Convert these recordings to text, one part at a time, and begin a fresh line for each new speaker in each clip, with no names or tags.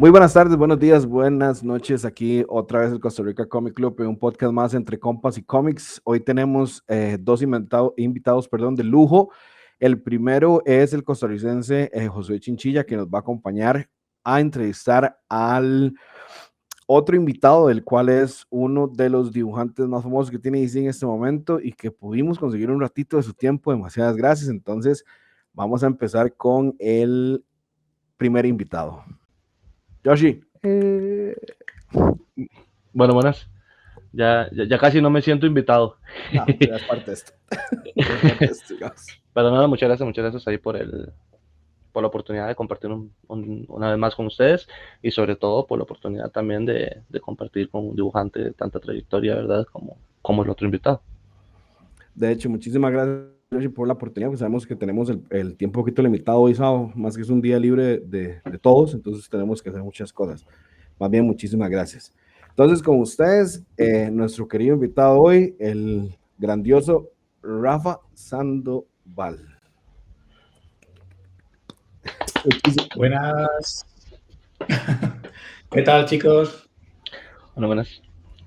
Muy buenas tardes, buenos días, buenas noches. Aquí otra vez el Costa Rica Comic Club, un podcast más entre compas y cómics. Hoy tenemos dos invitados, de lujo. El primero es el costarricense Josué Chinchilla, que nos va a acompañar a entrevistar al otro invitado, del cual es uno de los dibujantes más famosos que tiene DC en este momento y que pudimos conseguir un ratito de su tiempo. Demasiadas gracias. Entonces, vamos a empezar con el primer invitado. Yoshi.
Bueno, buenas. Ya casi no me siento invitado.
No, ya es parte de esto. Ya es parte de esto, digamos.
Pero nada, muchas gracias ahí por la oportunidad de compartir una vez más con ustedes y sobre todo por la oportunidad también de compartir con un dibujante de tanta trayectoria, ¿verdad? Como el otro invitado.
De hecho, muchísimas gracias Yoshi, por la oportunidad, porque sabemos que tenemos el tiempo un poquito limitado hoy sábado, más que es un día libre de todos, entonces tenemos que hacer muchas cosas. Más bien, muchísimas gracias. Entonces, con ustedes, nuestro querido invitado hoy, el grandioso Rafa Sandoval.
Buenas. ¿Qué tal, chicos?
Bueno, buenas.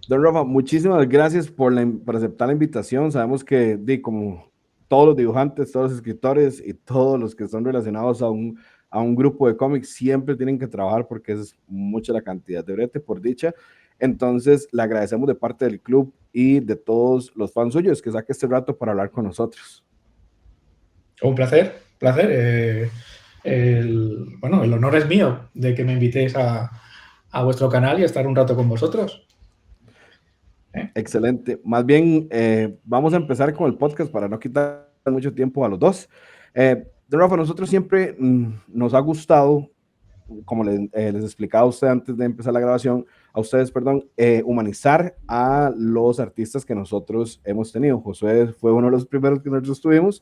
Don Rafa, muchísimas gracias por aceptar la invitación. Sabemos que, como todos los dibujantes, todos los escritores y todos los que son relacionados a un grupo de cómics siempre tienen que trabajar porque es mucha la cantidad de brete, por dicha. Entonces, le agradecemos de parte del club y de todos los fans suyos que saque este rato para hablar con nosotros.
Un placer. El honor es mío de que me invitéis a vuestro canal y a estar un rato con vosotros.
Excelente. Más bien, vamos a empezar con el podcast para no quitar mucho tiempo a los dos. Don Rafa, nosotros siempre nos ha gustado, como les explicaba a usted antes de empezar la grabación, a ustedes, perdón, humanizar a los artistas que nosotros hemos tenido. Josué fue uno de los primeros que nosotros tuvimos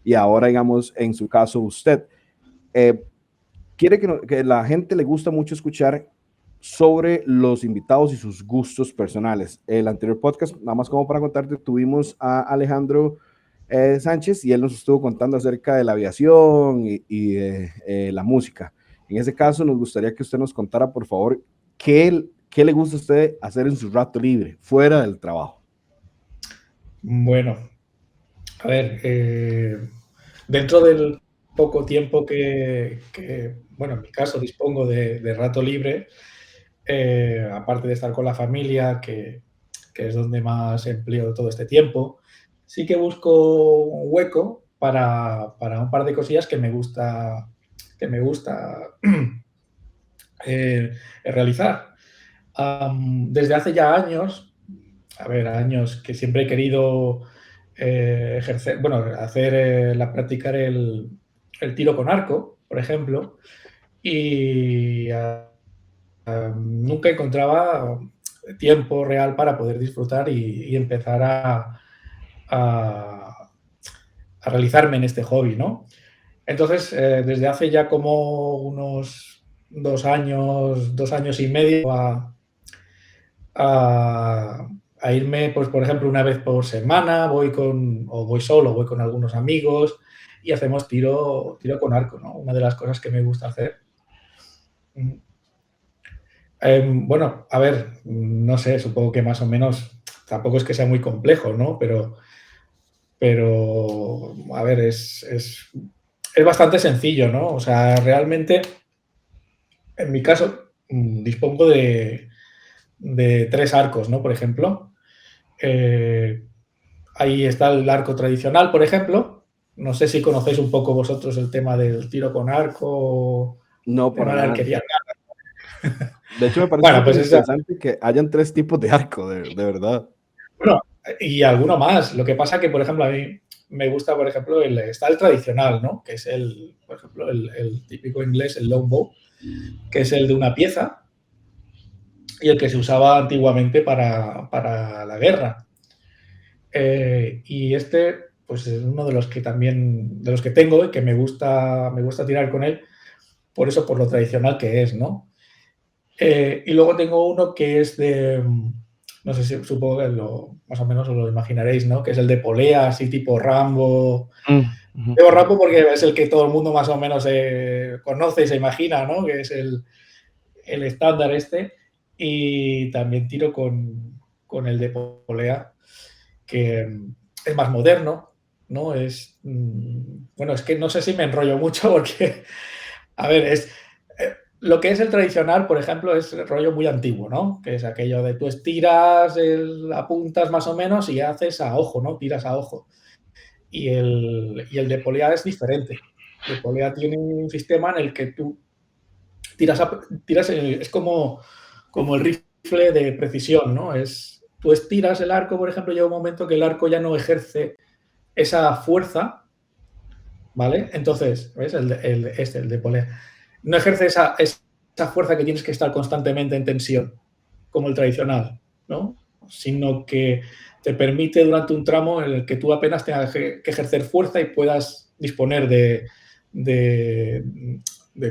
y ahora, digamos, en su caso, usted. Quiere que la gente le gusta mucho escuchar sobre los invitados y sus gustos personales. El anterior podcast, nada más como para contarte, tuvimos a Alejandro Sánchez y él nos estuvo contando acerca de la aviación y de la música. En ese caso, nos gustaría que usted nos contara, por favor, qué le gusta a usted hacer en su rato libre, fuera del trabajo.
Bueno, a ver, dentro del poco tiempo que, en mi caso dispongo de rato libre, aparte de estar con la familia, que es donde más empleo todo este tiempo, sí que busco un hueco para un par de cosillas que me gusta realizar. Desde hace ya años, años que siempre he querido practicar el tiro con arco, por ejemplo, y nunca encontraba tiempo real para poder disfrutar y empezar a realizarme en este hobby, ¿no? Entonces, desde hace ya como unos 2 años y medio a irme, pues por ejemplo, una vez por semana, voy solo, voy con algunos amigos y hacemos tiro con arco, ¿no? Una de las cosas que me gusta hacer. Bueno, a ver, no sé, supongo que más o menos tampoco es que sea muy complejo, ¿no? Pero a ver, es bastante sencillo, ¿no? O sea, realmente, en mi caso, dispongo de 3 arcos, ¿no? Por ejemplo, ahí está el arco tradicional, por ejemplo. No sé si conocéis un poco vosotros el tema del tiro con arco,
No,
tema
para
de la
nada.
arquería.
De hecho, me parece
Bueno, pues
interesante que hayan 3 tipos de arco, de verdad.
Bueno, y alguno más. Lo que pasa que, por ejemplo, a mí me gusta, por ejemplo, está el tradicional, ¿no? Que es por ejemplo, el típico inglés, el longbow, que es el de una pieza y el que se usaba antiguamente para la guerra. Y pues es uno de los que tengo y que me gusta tirar con él, por eso, por lo tradicional que es, ¿no? Y luego tengo uno que es no sé si supongo que más o menos os lo imaginaréis, ¿no? Que es el de polea, así tipo Rambo. Digo Rambo porque es el que todo el mundo más o menos conoce y se imagina, ¿no? Que es el estándar y también tiro con el de polea, que es más moderno, ¿no? Bueno, es que no sé si me enrollo mucho porque, a ver, lo que es el tradicional, por ejemplo, es el rollo muy antiguo, ¿no? Que es aquello de tú estiras, apuntas más o menos y haces a ojo, ¿no? Tiras a ojo. Y el de polea es diferente. El de polea tiene un sistema en el que tú tiras es como el rifle de precisión, ¿no? Tú estiras el arco, por ejemplo, llega un momento que el arco ya no ejerce esa fuerza, ¿vale? Entonces, ¿ves? El de polea. No ejerce esa fuerza que tienes que estar constantemente en tensión, como el tradicional, ¿no? Sino que te permite durante un tramo en el que tú apenas tengas que ejercer fuerza y puedas disponer de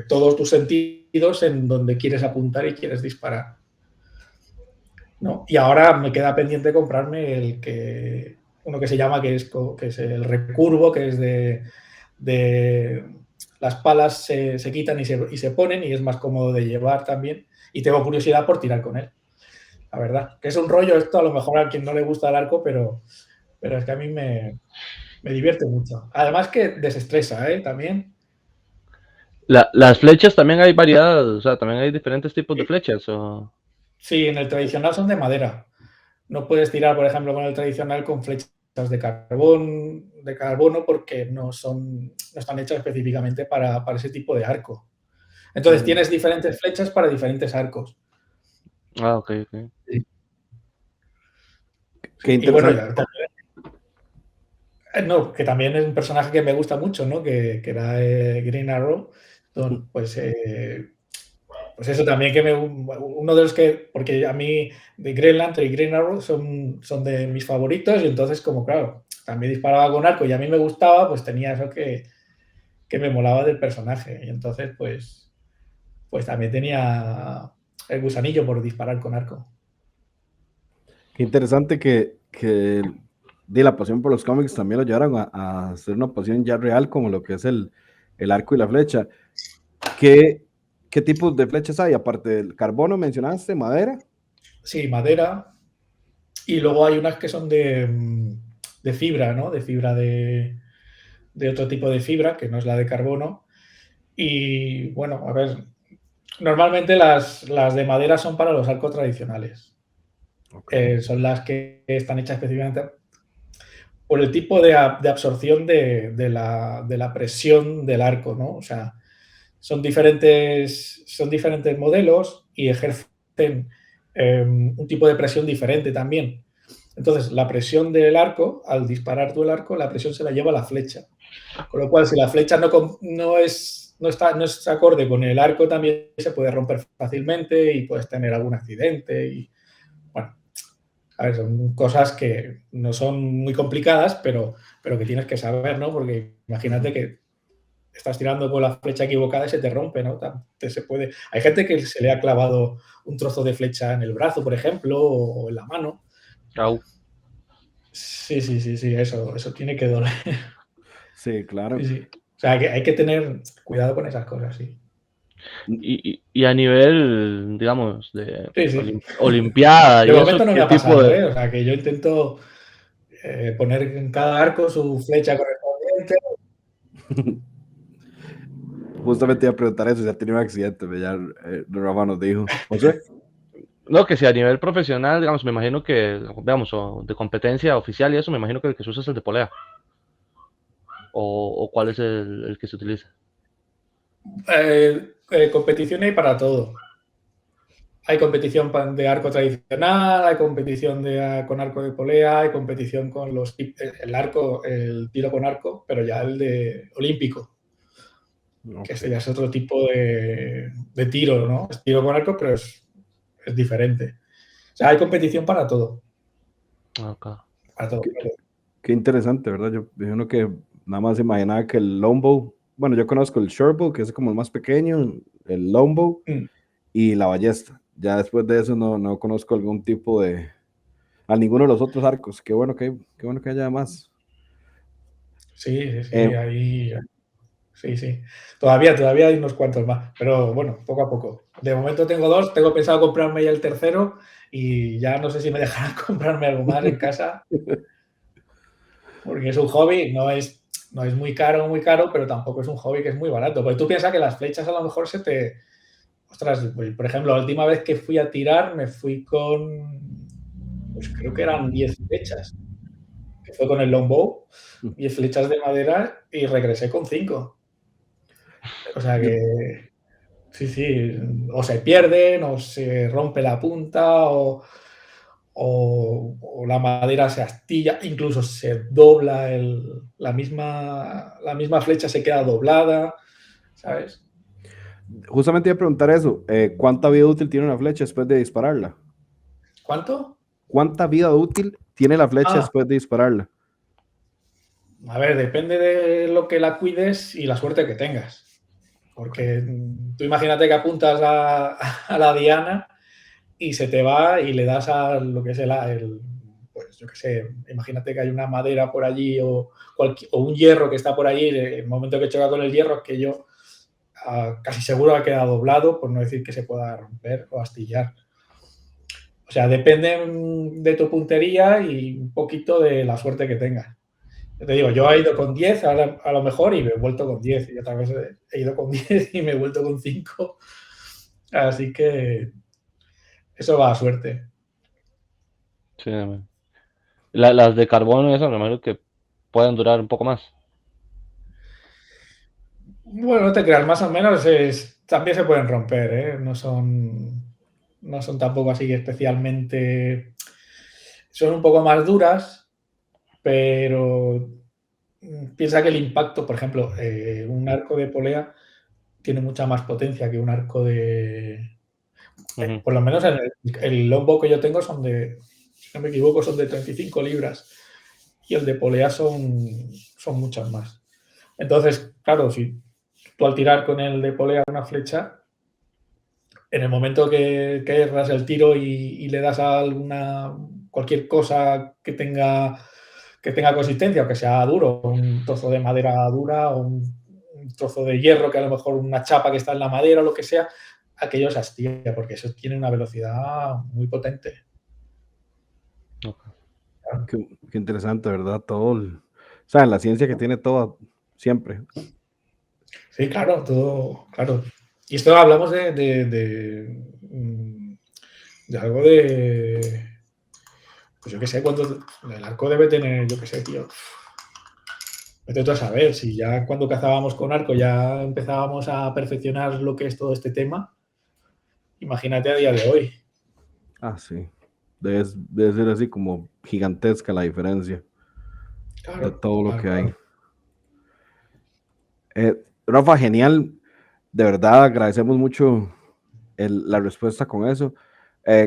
todos tus sentidos en donde quieres apuntar y quieres disparar, ¿no? Y ahora me queda pendiente comprarme uno que se llama, que es el recurvo, que es de las palas se quitan y se ponen y es más cómodo de llevar también. Y tengo curiosidad por tirar con él, la verdad. Que es un rollo esto, a lo mejor a quien no le gusta el arco, pero es que a mí me divierte mucho. Además que desestresa, también.
Las flechas también hay variedad, o sea, también hay diferentes tipos de flechas. O...
Sí, en el tradicional son de madera. No puedes tirar, por ejemplo, con el tradicional con flechas de carbono, porque no están hechas específicamente para ese tipo de arco. Entonces tienes diferentes flechas para diferentes arcos.
Ah, ok.
Qué
Y bueno,
interesante.
que también es un personaje que me gusta mucho, ¿no? Que era Green Arrow. Entonces, pues eso también uno de los que, porque a mí de Green Lantern y Green Arrow son de mis favoritos y entonces como claro, también disparaba con arco y a mí me gustaba, pues tenía eso que me molaba del personaje y entonces pues también tenía el gusanillo por disparar con arco.
Qué interesante que de la pasión por los cómics también lo llevaron a ser una pasión ya real como lo que es el arco y la flecha. ¿Qué tipos de flechas hay? Aparte del carbono, mencionaste, madera.
Sí, madera. Y luego hay unas que son de fibra, ¿no? De fibra de otro tipo de fibra, que no es la de carbono. Y bueno, a ver, normalmente las de madera son para los arcos tradicionales.
Okay.
Son las que están hechas específicamente por el tipo de absorción de la presión del arco, ¿no? O sea, son diferentes modelos y ejercen un tipo de presión diferente también. Entonces, la presión del arco, al disparar tú el arco, la presión se la lleva la flecha. Con lo cual, si la flecha no es acorde con el arco, también se puede romper fácilmente y puedes tener algún accidente. Y bueno, a ver, son cosas que no son muy complicadas, pero que tienes que saber, ¿no? Porque imagínate que estás tirando con la flecha equivocada y se te rompe, ¿no? Hay gente que se le ha clavado un trozo de flecha en el brazo, por ejemplo, o en la mano.
Au.
Sí, eso tiene que doler.
Sí, claro.
Sí. O sea, que hay que tener cuidado con esas cosas, sí.
Y a nivel, digamos, de
Sí.
Olimpiada
De
y eso,
momento no me
¿qué
ha
tipo
pasado,
de...?
¿eh? O sea, que yo intento poner en cada arco su flecha correspondiente.
Justamente iba a preguntar eso, si ha tenido un accidente, ya Rafa nos dijo. José.
No, que si a nivel profesional, digamos, me imagino que, veamos, o de competencia oficial y eso, me imagino que el que se usa es el de polea. O cuál es el que se utiliza.
Competición hay para todo. Hay competición de arco tradicional, hay competición con arco de polea, hay competición con el tiro con arco, pero ya el de olímpico, que ese ya es otro tipo de tiro, ¿no? Es tiro con arco, pero es diferente. O sea, hay competición para todo.
Okay.
Para todo.
Qué interesante, ¿verdad? Yo uno que nada más imaginaba que el longbow, bueno, yo conozco el shortbow, que es como el más pequeño, el longbow y la ballesta. Ya después de eso no conozco algún tipo a ninguno de los otros arcos. Qué bueno que haya más.
Sí, ahí. Sí, sí. Todavía hay unos cuantos más, pero bueno, poco a poco. De momento tengo 2, tengo pensado comprarme ya el tercero y ya no sé si me dejarán comprarme algo más en casa, porque es un hobby, no es muy caro, pero tampoco es un hobby que es muy barato. Porque tú piensas que las flechas a lo mejor se te... Ostras, pues, por ejemplo, la última vez que fui a tirar me fui con, pues creo que eran 10 flechas, que fue con el longbow, 10 flechas de madera y regresé con 5. O sea
Yo-
que sí, sí, o se pierden, o se rompe la punta, o la madera se astilla, incluso se dobla, la misma flecha se queda doblada, ¿sabes?
Justamente iba a preguntar eso. ¿Cuánta vida útil tiene una flecha después de dispararla?
¿Cuánto?
¿Cuánta vida útil tiene la flecha
Ah,
después de dispararla?
a ver, depende de lo que la cuides y la suerte que tengas. Porque tú imagínate que apuntas a la diana y se te va y le das a lo que es pues yo qué sé, imagínate que hay una madera por allí o un hierro que está por allí, el momento que choca con el hierro es que yo casi seguro ha quedado doblado, por no decir que se pueda romper o astillar. O sea, depende de tu puntería y un poquito de la suerte que tengas. Yo te digo, yo he ido con 10 a lo mejor y me he vuelto con 10 y otra vez he ido con 10 y me he vuelto con 5. Así que eso va a suerte.
Sí, las de carbono, eso, me imagino que pueden durar un poco más.
Bueno, no te creas, más o menos también se pueden romper, ¿eh? No son tampoco así especialmente... Son un poco más duras, pero piensa que el impacto, por ejemplo, un arco de polea tiene mucha más potencia que un arco de...
Ujú.
por lo menos el longbow que yo tengo son de, si no me equivoco, son de 35 libras y el de polea son muchas más. Entonces, claro, si tú al tirar con el de polea una flecha, en el momento que erras el tiro y le das a cualquier cosa que tenga consistencia o que sea duro, un trozo de madera dura o un trozo de hierro que a lo mejor una chapa que está en la madera o lo que sea, aquello se astilla porque eso tiene una velocidad muy potente.
Ok.
Qué interesante, ¿verdad? O sea, la ciencia que tiene todo, siempre.
Sí, claro, todo, claro. Y esto hablamos de algo de, pues yo qué sé, cuánto, el arco debe tener, yo qué sé, tío. Vete tú a saber, si ya cuando cazábamos con arco ya empezábamos a perfeccionar lo que es todo este tema, imagínate a día de hoy.
Ah, sí. Debe ser así como gigantesca la diferencia de
Claro,
todo lo
claro,
que hay.
claro.
Rafa, genial. De verdad, agradecemos mucho la respuesta con eso.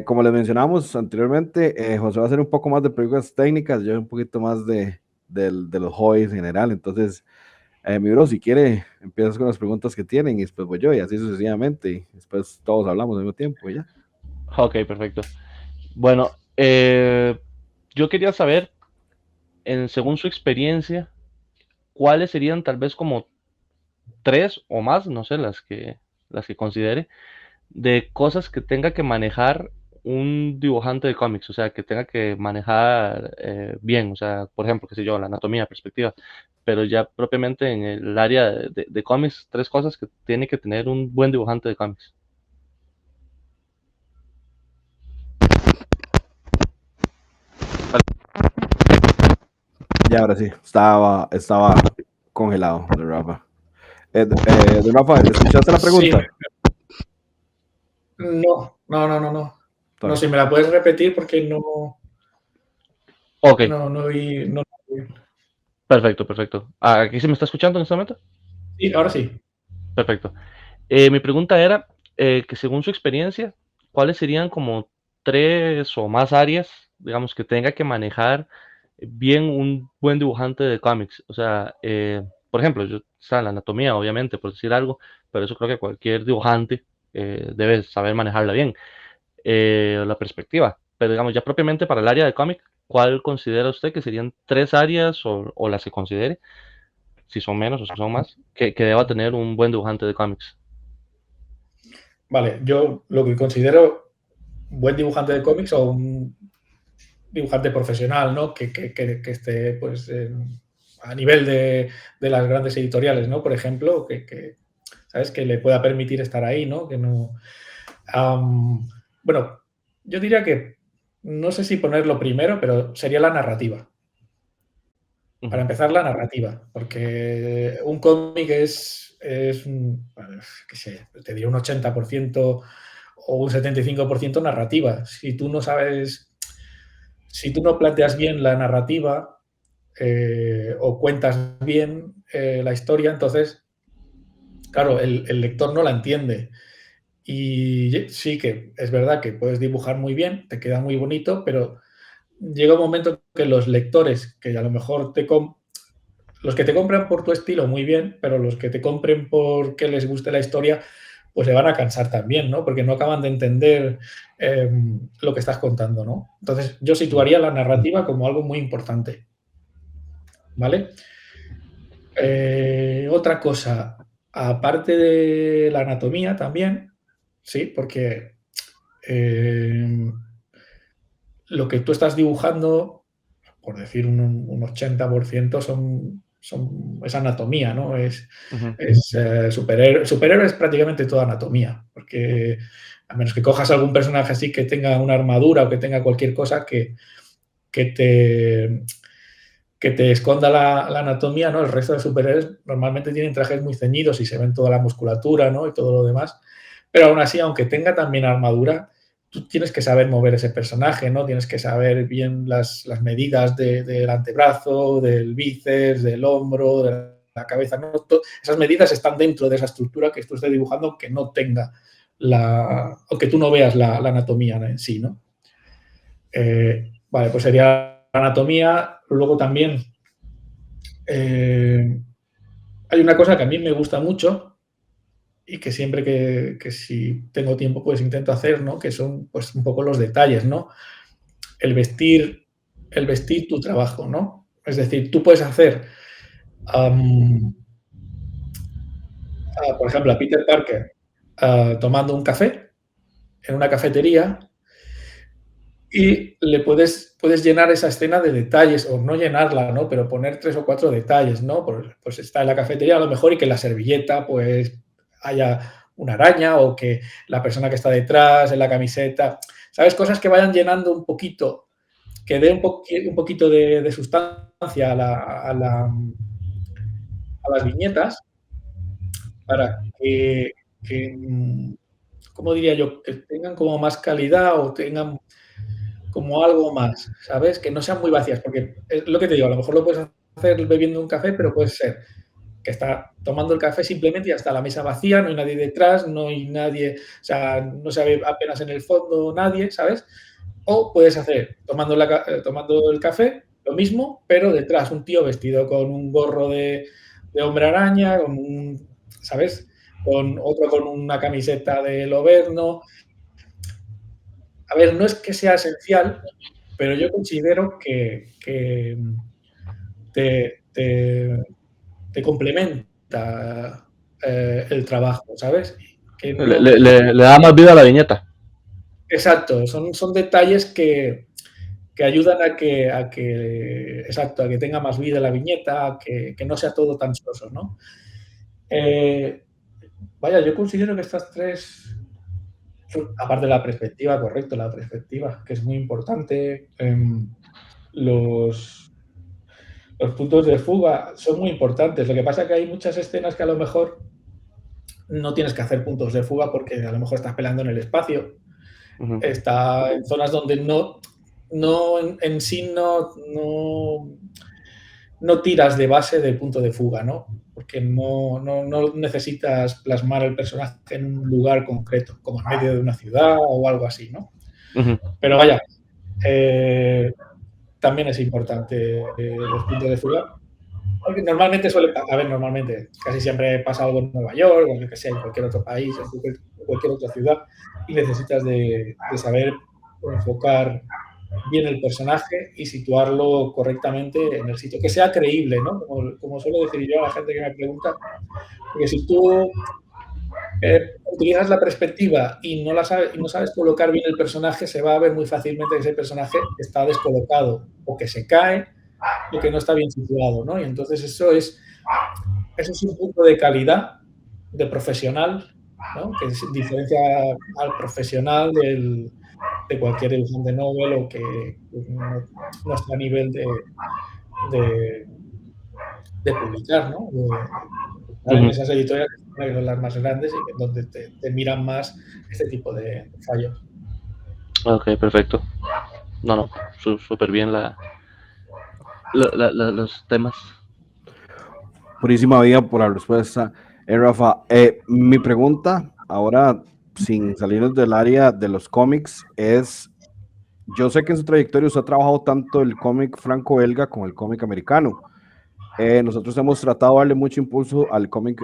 Como les mencionamos anteriormente, José va a hacer un poco más de preguntas técnicas, yo un poquito más de los hobbies en general. Entonces, mi bro, si quiere, empiezas con las preguntas que tienen y después voy yo y así sucesivamente. Y después todos hablamos al mismo tiempo y ya.
Ok, perfecto. Bueno, yo quería saber, según su experiencia, cuáles serían tal vez como tres o más, no sé, las que considere, de cosas que tenga que manejar un dibujante de cómics, o sea, que tenga que manejar bien, o sea, por ejemplo, qué sé yo, la anatomía, perspectiva, pero ya propiamente en el área de cómics, tres cosas que tiene que tener un buen dibujante de cómics.
Ya, ahora sí, estaba congelado de Rafa. De Rafa, ¿escuchaste la
Sí,
pregunta?
no.
Está
No,
bien.
si me la puedes repetir porque
Ok,
no.
perfecto, perfecto. ¿Aquí se me está escuchando en este momento?
Sí, ahora sí.
Perfecto. Mi pregunta era que según su experiencia, ¿cuáles serían como tres o más áreas, digamos, que tenga que manejar bien un buen dibujante de cómics? O sea, por ejemplo, yo, o sea, la anatomía, obviamente, por decir algo, pero eso creo que cualquier dibujante debe saber manejarla bien. La perspectiva, pero digamos, ya propiamente para el área de cómic, ¿cuál considera usted que serían tres áreas o las que considere si son menos o si son más, que deba tener un buen dibujante de cómics?
Vale, yo lo que considero un buen dibujante de cómics o un dibujante profesional, ¿no? Que esté pues a nivel de las grandes editoriales, ¿no? Por ejemplo, ¿sabes? Que le pueda permitir estar ahí, ¿no? Que no... bueno, yo diría que no sé si ponerlo primero, pero sería la narrativa. Para empezar, la narrativa, porque un cómic es bueno, qué sé, te diría un 80% o un 75% narrativa. Si tú no sabes, si tú no planteas bien la narrativa o cuentas bien la historia, entonces, claro, el lector no la entiende. Y sí que es verdad que puedes dibujar muy bien, te queda muy bonito, pero llega un momento que los lectores, que a lo mejor los que te compran por tu estilo, muy bien, pero los que te compren porque les guste la historia, pues se van a cansar también, ¿no? Porque no acaban de entender lo que estás contando, ¿no? Entonces, yo situaría la narrativa como algo muy importante, ¿vale? Otra cosa, aparte de la anatomía también, sí, porque lo que tú estás dibujando, por decir un 80%, es anatomía, ¿no? Superhéroe es prácticamente toda anatomía, porque a menos que cojas algún personaje así que tenga una armadura o que tenga cualquier cosa que te esconda la anatomía, ¿no? El resto de superhéroes normalmente tienen trajes muy ceñidos y se ven toda la musculatura, ¿no? Y todo lo demás. Pero aún así, aunque tenga también armadura, tú tienes que saber mover ese personaje, ¿no? Tienes que saber bien las medidas del antebrazo, del bíceps, del hombro, de la cabeza, ¿no? Esas medidas están dentro de esa estructura que tú estés dibujando, aunque no tenga aunque tú no veas la anatomía en sí, ¿no? Vale, pues sería la anatomía. Luego también hay una cosa que a mí me gusta mucho y que siempre que si tengo tiempo pues intento hacer, ¿no? Que son pues un poco los detalles, ¿no? El vestir tu trabajo, ¿no? Es decir, tú puedes hacer, por ejemplo, a Peter Parker tomando un café en una cafetería y le puedes llenar esa escena de detalles, o no llenarla, ¿no? Pero poner 3 o 4 detalles, ¿no? Pues está en la cafetería a lo mejor y que en la servilleta pues haya una araña o que la persona que está detrás en la camiseta, ¿sabes? Cosas que vayan llenando un poquito, que dé un poquito de sustancia a las viñetas para ¿cómo diría yo? Que tengan como más calidad o tengan como algo más, ¿sabes? Que no sean muy vacías, porque es lo que te digo, a lo mejor lo puedes hacer bebiendo un café, pero puede ser que está tomando el café simplemente y está la mesa vacía, no hay nadie detrás, no hay nadie, o sea, no se ve apenas en el fondo nadie, ¿sabes? O puedes hacer, tomando el café, lo mismo, pero detrás un tío vestido con un gorro de hombre araña, ¿sabes? Con otro con una camiseta de Loberno. A ver, no es que sea esencial, pero yo considero que te complementa el trabajo, ¿sabes? Que no...
Le da más vida a la viñeta.
Exacto, son detalles que ayudan a que tenga más vida la viñeta, que no sea todo tan soso, ¿no? Vaya, yo considero que estas tres, aparte de la perspectiva, correcto, la perspectiva, que es muy importante, los puntos de fuga son muy importantes. Lo que pasa es que hay muchas escenas que a lo mejor no tienes que hacer puntos de fuga porque a lo mejor estás peleando en el espacio, está en zonas donde en sí no tiras de base del punto de fuga, ¿no? Porque no necesitas plasmar el personaje en un lugar concreto, como en medio de una ciudad o algo así, ¿no? Pero vaya, también es importante los puntos de fuga. Porque normalmente casi siempre pasa algo en Nueva York, o en cualquier otro país, en cualquier otra ciudad, y necesitas de saber enfocar bien el personaje y situarlo correctamente en el sitio, que sea creíble, ¿no? Como suelo decir yo a la gente que me pregunta, porque si tú utilizas la perspectiva y no sabes colocar bien el personaje, se va a ver muy fácilmente que ese personaje está descolocado o que se cae o que no está bien situado, ¿no? Y entonces eso es un punto de calidad, de profesional, ¿no? Que diferencia al profesional de cualquier dibujante novel o que no está a nivel de, de publicar, ¿no? De estar en esas editoriales que son las más grandes y donde te miran más este tipo de fallos.
Ok, perfecto. No, súper bien los temas.
Purísima vida por la respuesta. Rafa, mi pregunta, ahora sin salirnos del área de los cómics, es, yo sé que en su trayectoria usted ha trabajado tanto el cómic franco-belga como el cómic americano. Nosotros hemos tratado de darle mucho impulso al cómic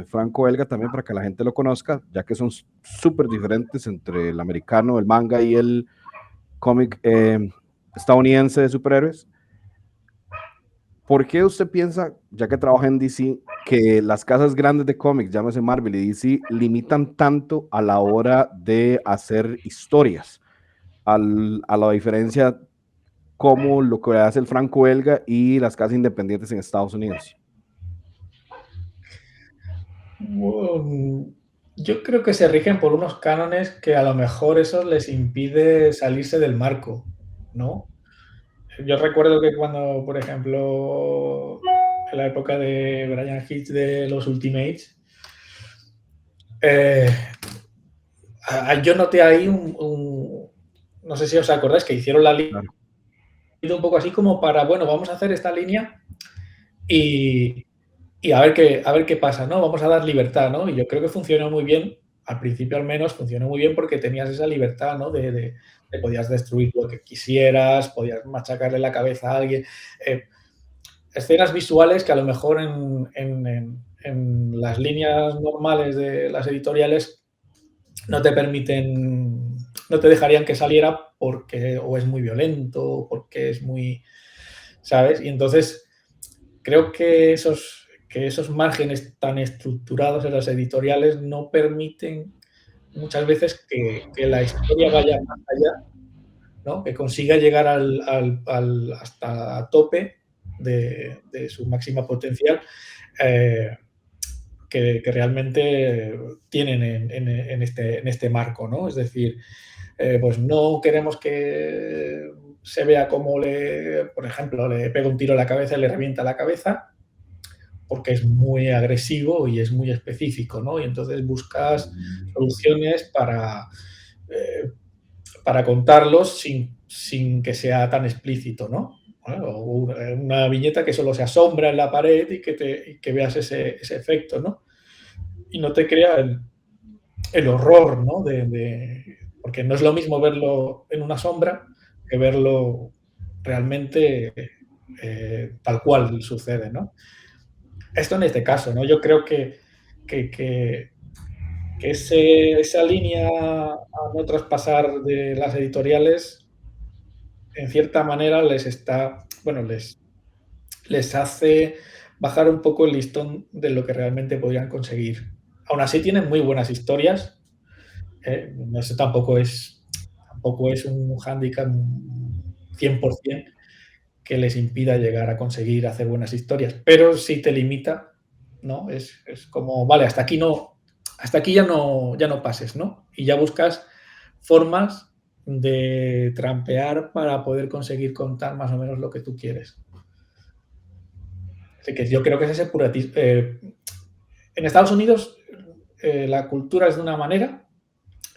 franco-belga también para que la gente lo conozca, ya que son súper diferentes entre el americano, el manga y el cómic estadounidense de superhéroes. ¿Por qué usted piensa, ya que trabaja en DC, que las casas grandes de cómics, llámese Marvel y DC, limitan tanto a la hora de hacer historias? A la diferencia como lo que hace el franco-belga y las casas independientes en Estados Unidos.
Yo creo que se rigen por unos cánones que a lo mejor eso les impide salirse del marco, ¿no? Yo recuerdo que cuando, por ejemplo, en la época de Brian Hitch de los Ultimates, yo noté ahí no sé si os acordáis, que hicieron la línea un poco así como para, bueno, vamos a hacer esta línea y a ver qué pasa, ¿no? Vamos a dar libertad, ¿no? Y yo creo que funcionó muy bien, al principio al menos funcionó muy bien porque tenías esa libertad, ¿no? De podías destruir lo que quisieras, podías machacarle la cabeza a alguien. Escenas visuales que a lo mejor en las líneas normales de las editoriales no te permiten, no te dejarían que saliera porque o es muy violento, o porque es muy, ¿sabes? Y entonces creo que esos márgenes tan estructurados en las editoriales no permiten muchas veces que la historia vaya más allá, ¿no? Que consiga llegar hasta tope de su máxima potencial, que realmente tienen en este marco, ¿no? Es decir, pues no queremos que se vea como por ejemplo, le pega un tiro a la cabeza y le revienta la cabeza, porque es muy agresivo y es muy específico, ¿no? Y entonces buscas soluciones para contarlos sin que sea tan explícito, ¿no? O una viñeta que solo se asombra en la pared y que veas ese efecto, ¿no? Y no te crea el horror, ¿no? Porque no es lo mismo verlo en una sombra que verlo realmente tal cual sucede, ¿no? Esto en este caso, ¿no? Yo creo que esa línea a no traspasar de las editoriales, en cierta manera les hace bajar un poco el listón de lo que realmente podrían conseguir. Aún así tienen muy buenas historias. Eso tampoco es un hándicap 100% que les impida llegar a conseguir hacer buenas historias, pero sí te limita, ¿no? Es como, vale, hasta aquí ya no pases, ¿no? Y ya buscas formas de trampear para poder conseguir contar más o menos lo que tú quieres. Así que yo creo que es ese puratismo. En Estados Unidos la cultura es de una manera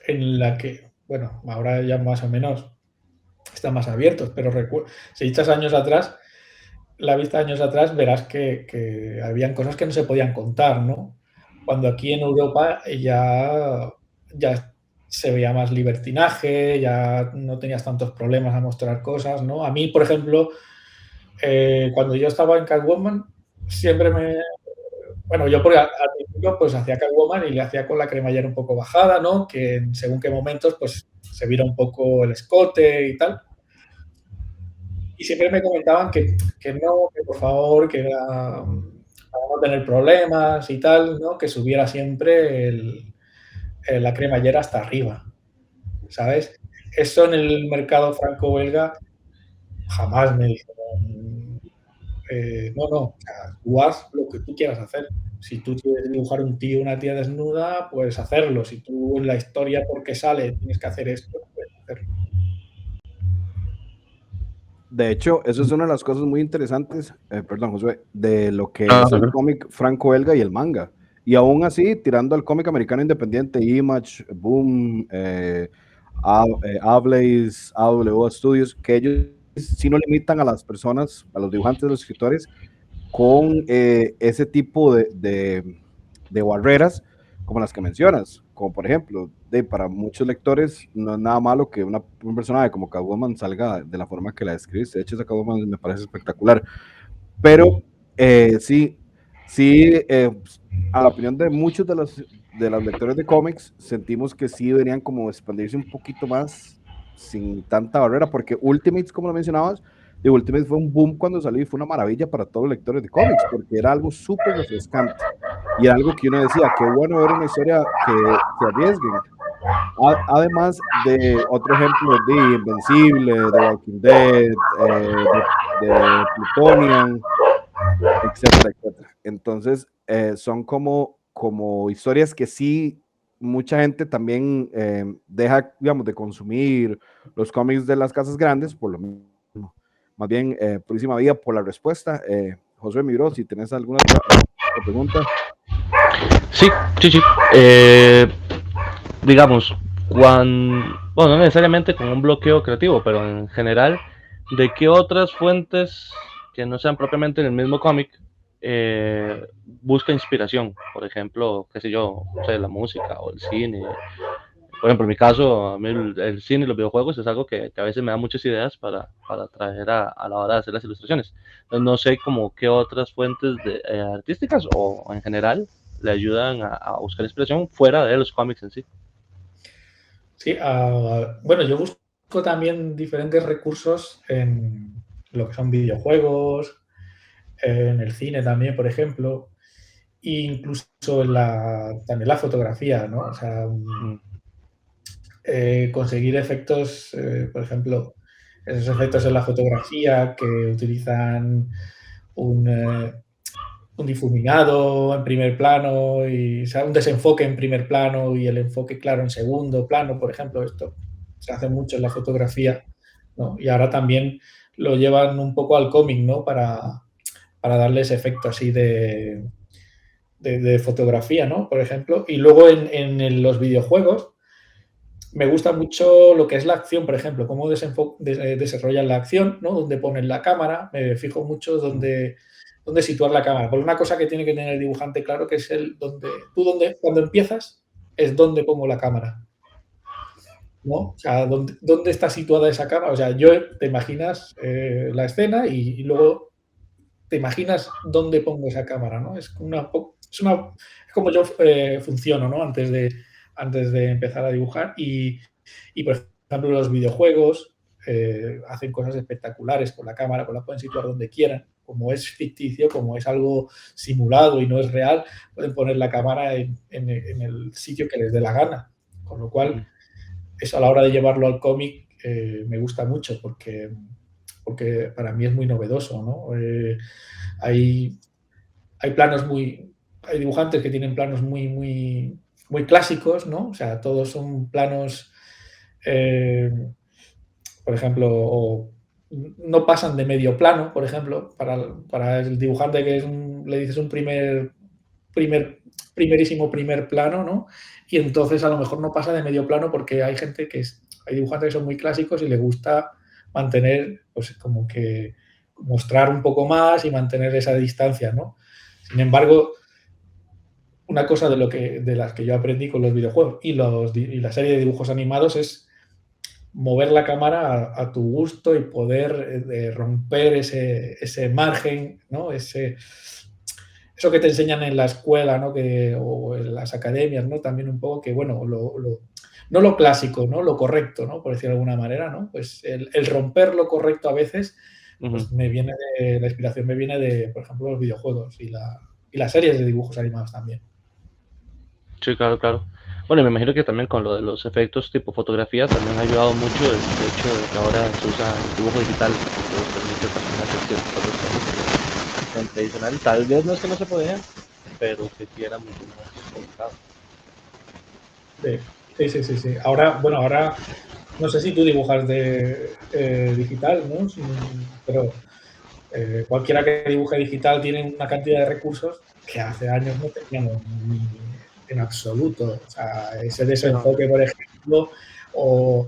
en la que, bueno, ahora ya más o menos están más abiertos, pero si echas años atrás, verás que habían cosas que no se podían contar, ¿no? Cuando aquí en Europa ya se veía más libertinaje, ya no tenías tantos problemas a mostrar cosas, ¿no? A mí, por ejemplo, cuando yo estaba en Catwoman, siempre bueno, yo al principio pues hacía Catwoman y le hacía con la cremallera un poco bajada, ¿no? Que según qué momentos pues se viera un poco el escote y tal. Y siempre me comentaban que no, que por favor, que era para no tener problemas y tal, ¿no? Que subiera siempre la cremallera hasta arriba, ¿sabes? Eso en el mercado franco-belga jamás me dijeron, no, o sea, tú haz lo que tú quieras hacer. Si tú quieres dibujar un tío o una tía desnuda, puedes hacerlo. Si tú en la historia porque sale tienes que hacer esto, puedes hacerlo.
De hecho, eso es una de las cosas muy interesantes, perdón, Josué, de lo que es el cómic franco-belga y el manga. Y aún así, tirando al cómic americano independiente, Image, Boom, Ablaze, AW Studios, que ellos sí no limitan a las personas, a los dibujantes, a los escritores, con ese tipo de barreras como las que mencionas, como por ejemplo, para muchos lectores no es nada malo que un personaje como Catwoman salga de la forma que la describiste. De hecho, esa Catwoman me parece espectacular, pero sí, a la opinión de muchos de los lectores de cómics, sentimos que sí deberían como expandirse un poquito más sin tanta barrera, porque Ultimates, como lo mencionabas, de Ultimates fue un boom cuando salió y fue una maravilla para todos los lectores de cómics, porque era algo súper refrescante y era algo que uno decía, qué bueno ver una historia que se arriesguen. Además de otro ejemplo de Invencible, de Walking Dead, de Plutonian, etcétera, etcétera. Entonces, son como historias que sí mucha gente también deja, digamos, de consumir los cómics de las casas grandes por lo mismo. Más bien, purísima vida por la respuesta. José Miro, si tenés alguna otra pregunta.
Sí. Digamos, bueno, no necesariamente con un bloqueo creativo, pero en general, ¿de qué otras fuentes que no sean propiamente en el mismo cómic busca inspiración? Por ejemplo, qué sé yo, no sé, la música o el cine. Por ejemplo, en mi caso, a mí el cine y los videojuegos es algo que a veces me da muchas ideas para traer a la hora de hacer las ilustraciones. Entonces, no sé como qué otras fuentes artísticas o en general le ayudan a buscar inspiración fuera de los cómics en sí.
Sí, bueno, yo busco también diferentes recursos en lo que son videojuegos, en el cine también, por ejemplo, e incluso también la fotografía, ¿no? O sea, conseguir efectos, por ejemplo, esos efectos en la fotografía que utilizan un difuminado en primer plano y, o sea, un desenfoque en primer plano y el enfoque claro en segundo plano, por ejemplo, esto se hace mucho en la fotografía, ¿no? Y ahora también lo llevan un poco al cómic, ¿no? Para darle ese efecto así de fotografía, ¿no? Por ejemplo. Y luego en los videojuegos me gusta mucho lo que es la acción, por ejemplo, cómo desarrollan la acción, ¿no? Dónde ponen la cámara, me fijo mucho dónde situar la cámara. Por una cosa que tiene que tener el dibujante claro, que es cuando empiezas, es dónde pongo la cámara, ¿no? O sea, dónde está situada esa cámara. O sea, te imaginas la escena y luego te imaginas dónde pongo esa cámara, ¿no? Es como yo funciono, ¿no? Antes de empezar a dibujar y por ejemplo, los videojuegos hacen cosas espectaculares con la cámara, pues la pueden situar donde quieran. Como es ficticio, como es algo simulado y no es real, pueden poner la cámara en el sitio que les dé la gana. Con lo cual, eso a la hora de llevarlo al cómic me gusta mucho porque para mí es muy novedoso, ¿no? Hay dibujantes que tienen planos muy clásicos, ¿no? O sea, todos son planos, por ejemplo, no pasan de medio plano, por ejemplo, para el dibujante que le dices un primerísimo primer plano, ¿no? Y entonces a lo mejor no pasa de medio plano porque hay dibujantes que son muy clásicos y les gusta mantener, pues como que mostrar un poco más y mantener esa distancia, ¿no? Sin embargo, una cosa de las que yo aprendí con los videojuegos y la serie de dibujos animados es mover la cámara a tu gusto y poder romper ese margen, ¿no? Eso que te enseñan en la escuela, ¿no? O en las academias, ¿no? También un poco que, bueno, no lo clásico, ¿no? Lo correcto, ¿no? Por decirlo de alguna manera, ¿no? Pues el romper lo correcto a veces pues la inspiración me viene de, por ejemplo, los videojuegos y las series de dibujos animados también.
Sí, claro. Bueno, me imagino que también con lo de los efectos tipo fotografía también ha ayudado mucho el hecho de que ahora se usa el dibujo digital, que nos permite también hacer ciertas otras cosas que en tradicional tal vez no es que no se podían, pero que sí era mucho más complicado.
Sí. Ahora no sé si tú dibujas digital, ¿no? Pero cualquiera que dibuje digital tiene una cantidad de recursos que hace años no teníamos en absoluto. O sea, ese
Sí, no,
desenfoque, por ejemplo, o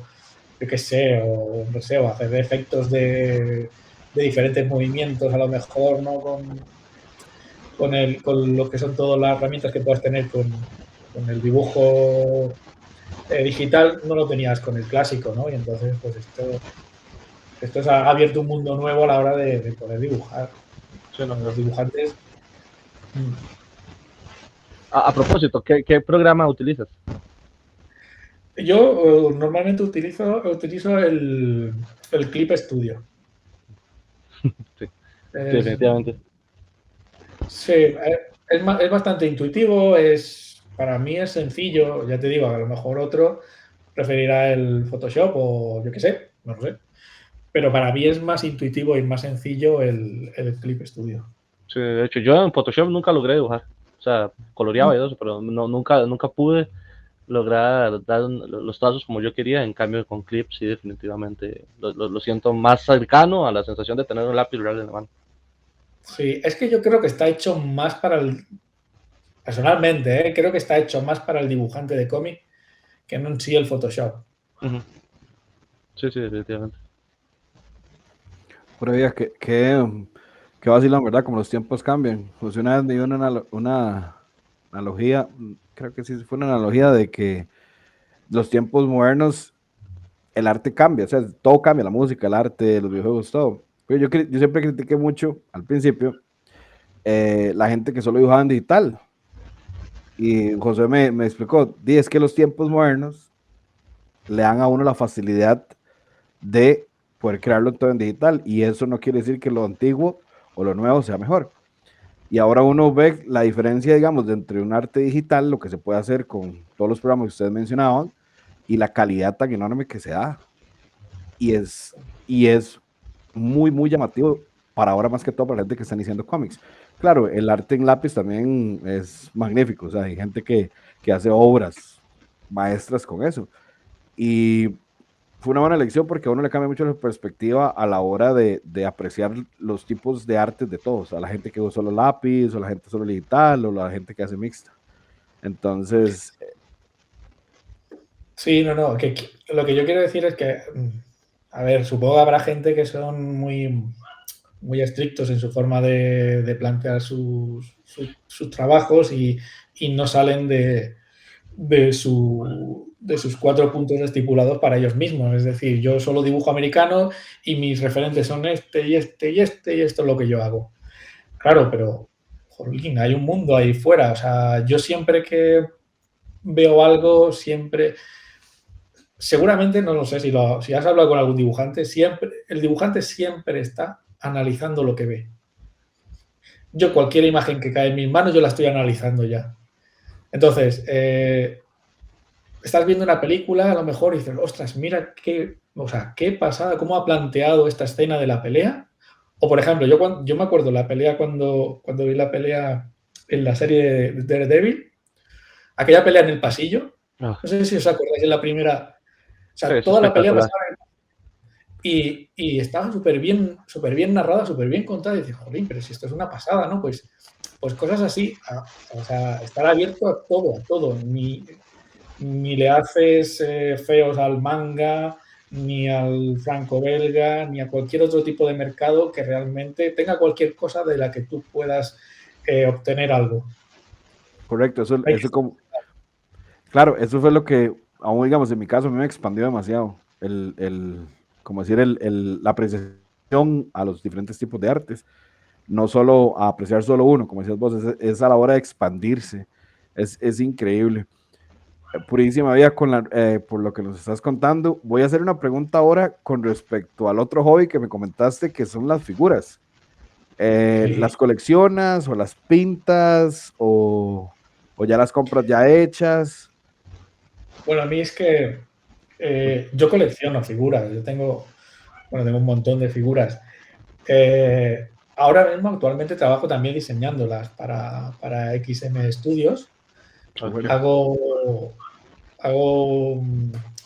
yo qué sé, o no sé, o hacer efectos de diferentes movimientos, a lo mejor, ¿no? Con lo que son todas las herramientas que puedas tener con el dibujo digital, no lo tenías con el clásico, ¿no? Y entonces, pues esto ha abierto un mundo nuevo a la hora de poder dibujar.
sí, no,
Los
claro.
dibujantes.
A propósito, ¿qué programa utilizas?
Yo normalmente utilizo el Clip Studio.
Sí, sí,
Es,
definitivamente.
sí, es bastante intuitivo, para mí es sencillo, ya te digo, a lo mejor otro preferirá el Photoshop o yo qué sé, no lo sé. Pero para mí es más intuitivo y más sencillo el Clip Studio.
Sí, de hecho, yo en Photoshop nunca logré dibujar. O sea, coloreaba y eso, pero nunca pude lograr dar los trazos como yo quería. En cambio, con Clip sí, definitivamente lo siento más cercano a la sensación de tener un lápiz real en la mano.
Sí, es que yo creo que está hecho más personalmente, creo que está hecho más para el dibujante de cómic que no en sí el Photoshop.
Ujú. Sí, definitivamente.
Pero ya que vacilan, ¿verdad? Como los tiempos cambian. Pues una vez me dio una analogía, creo que sí fue una analogía de que los tiempos modernos, el arte cambia, o sea, todo cambia, la música, el arte, los videojuegos, todo. Pero yo siempre critiqué mucho al principio la gente que solo dibujaba en digital. Y José me explicó, es que los tiempos modernos le dan a uno la facilidad de poder crearlo todo en digital. Y eso no quiere decir que lo antiguo o lo nuevo sea mejor. Y ahora uno ve la diferencia, digamos, de entre un arte digital, lo que se puede hacer con todos los programas que ustedes mencionaban, y la calidad tan enorme que se da. Y es muy llamativo para ahora más que todo para la gente que está iniciando cómics. Claro, el arte en lápiz también es magnífico, o sea, hay gente que hace obras maestras con eso. Y fue una buena elección porque a uno le cambia mucho la perspectiva a la hora de apreciar los tipos de artes de todos, a la gente que usa solo lápiz, o la gente solo digital, o la gente que hace mixta. Entonces,
Sí, no, lo que yo quiero decir es que, a ver, supongo que habrá gente que son muy estrictos en su forma de plantear sus trabajos y no salen de sus 4 puntos estipulados para ellos mismos. Es decir, yo solo dibujo americano y mis referentes son este y este y este y esto es lo que yo hago. Claro, pero, jolín, hay un mundo ahí fuera. O sea, yo siempre que veo algo, seguramente, no lo sé, si has hablado con algún dibujante, el dibujante siempre está analizando lo que ve. Yo cualquier imagen que cae en mis manos, yo la estoy analizando ya. Entonces, estás viendo una película a lo mejor y dices, ostras, mira qué pasada, cómo ha planteado esta escena de la pelea. O por ejemplo, yo me acuerdo la pelea cuando vi la pelea en la serie de Daredevil, aquella pelea en el pasillo.
Ah,
No sé si os acordáis de la primera. O
sí,
sea,
es
toda la pelea
espectacular.
pasaba y estaba súper bien narrada, súper bien contada. Y dices, jolín, pero si esto es una pasada, ¿no? Pues cosas así. O sea, estar abierto a todo. Ni le haces feos al manga, ni al franco-belga, ni a cualquier otro tipo de mercado que realmente tenga cualquier cosa de la que tú puedas obtener algo.
correcto,
Hay que
claro, eso fue lo que, aún digamos, en mi caso, a mí me expandió demasiado como decir, la apreciación a los diferentes tipos de artes, no solo a apreciar solo uno, como decías vos, es a la hora de expandirse, es increíble. purísima vida por lo que nos estás contando. Voy a hacer una pregunta ahora con respecto al otro hobby que me comentaste, que son las figuras.
Sí.
¿Las coleccionas o las pintas o ya las compras ya hechas?
Bueno, a mí es que yo colecciono figuras. Yo tengo un montón de figuras. Ahora mismo, actualmente, trabajo también diseñándolas para XM Studios.
Ok.
Hago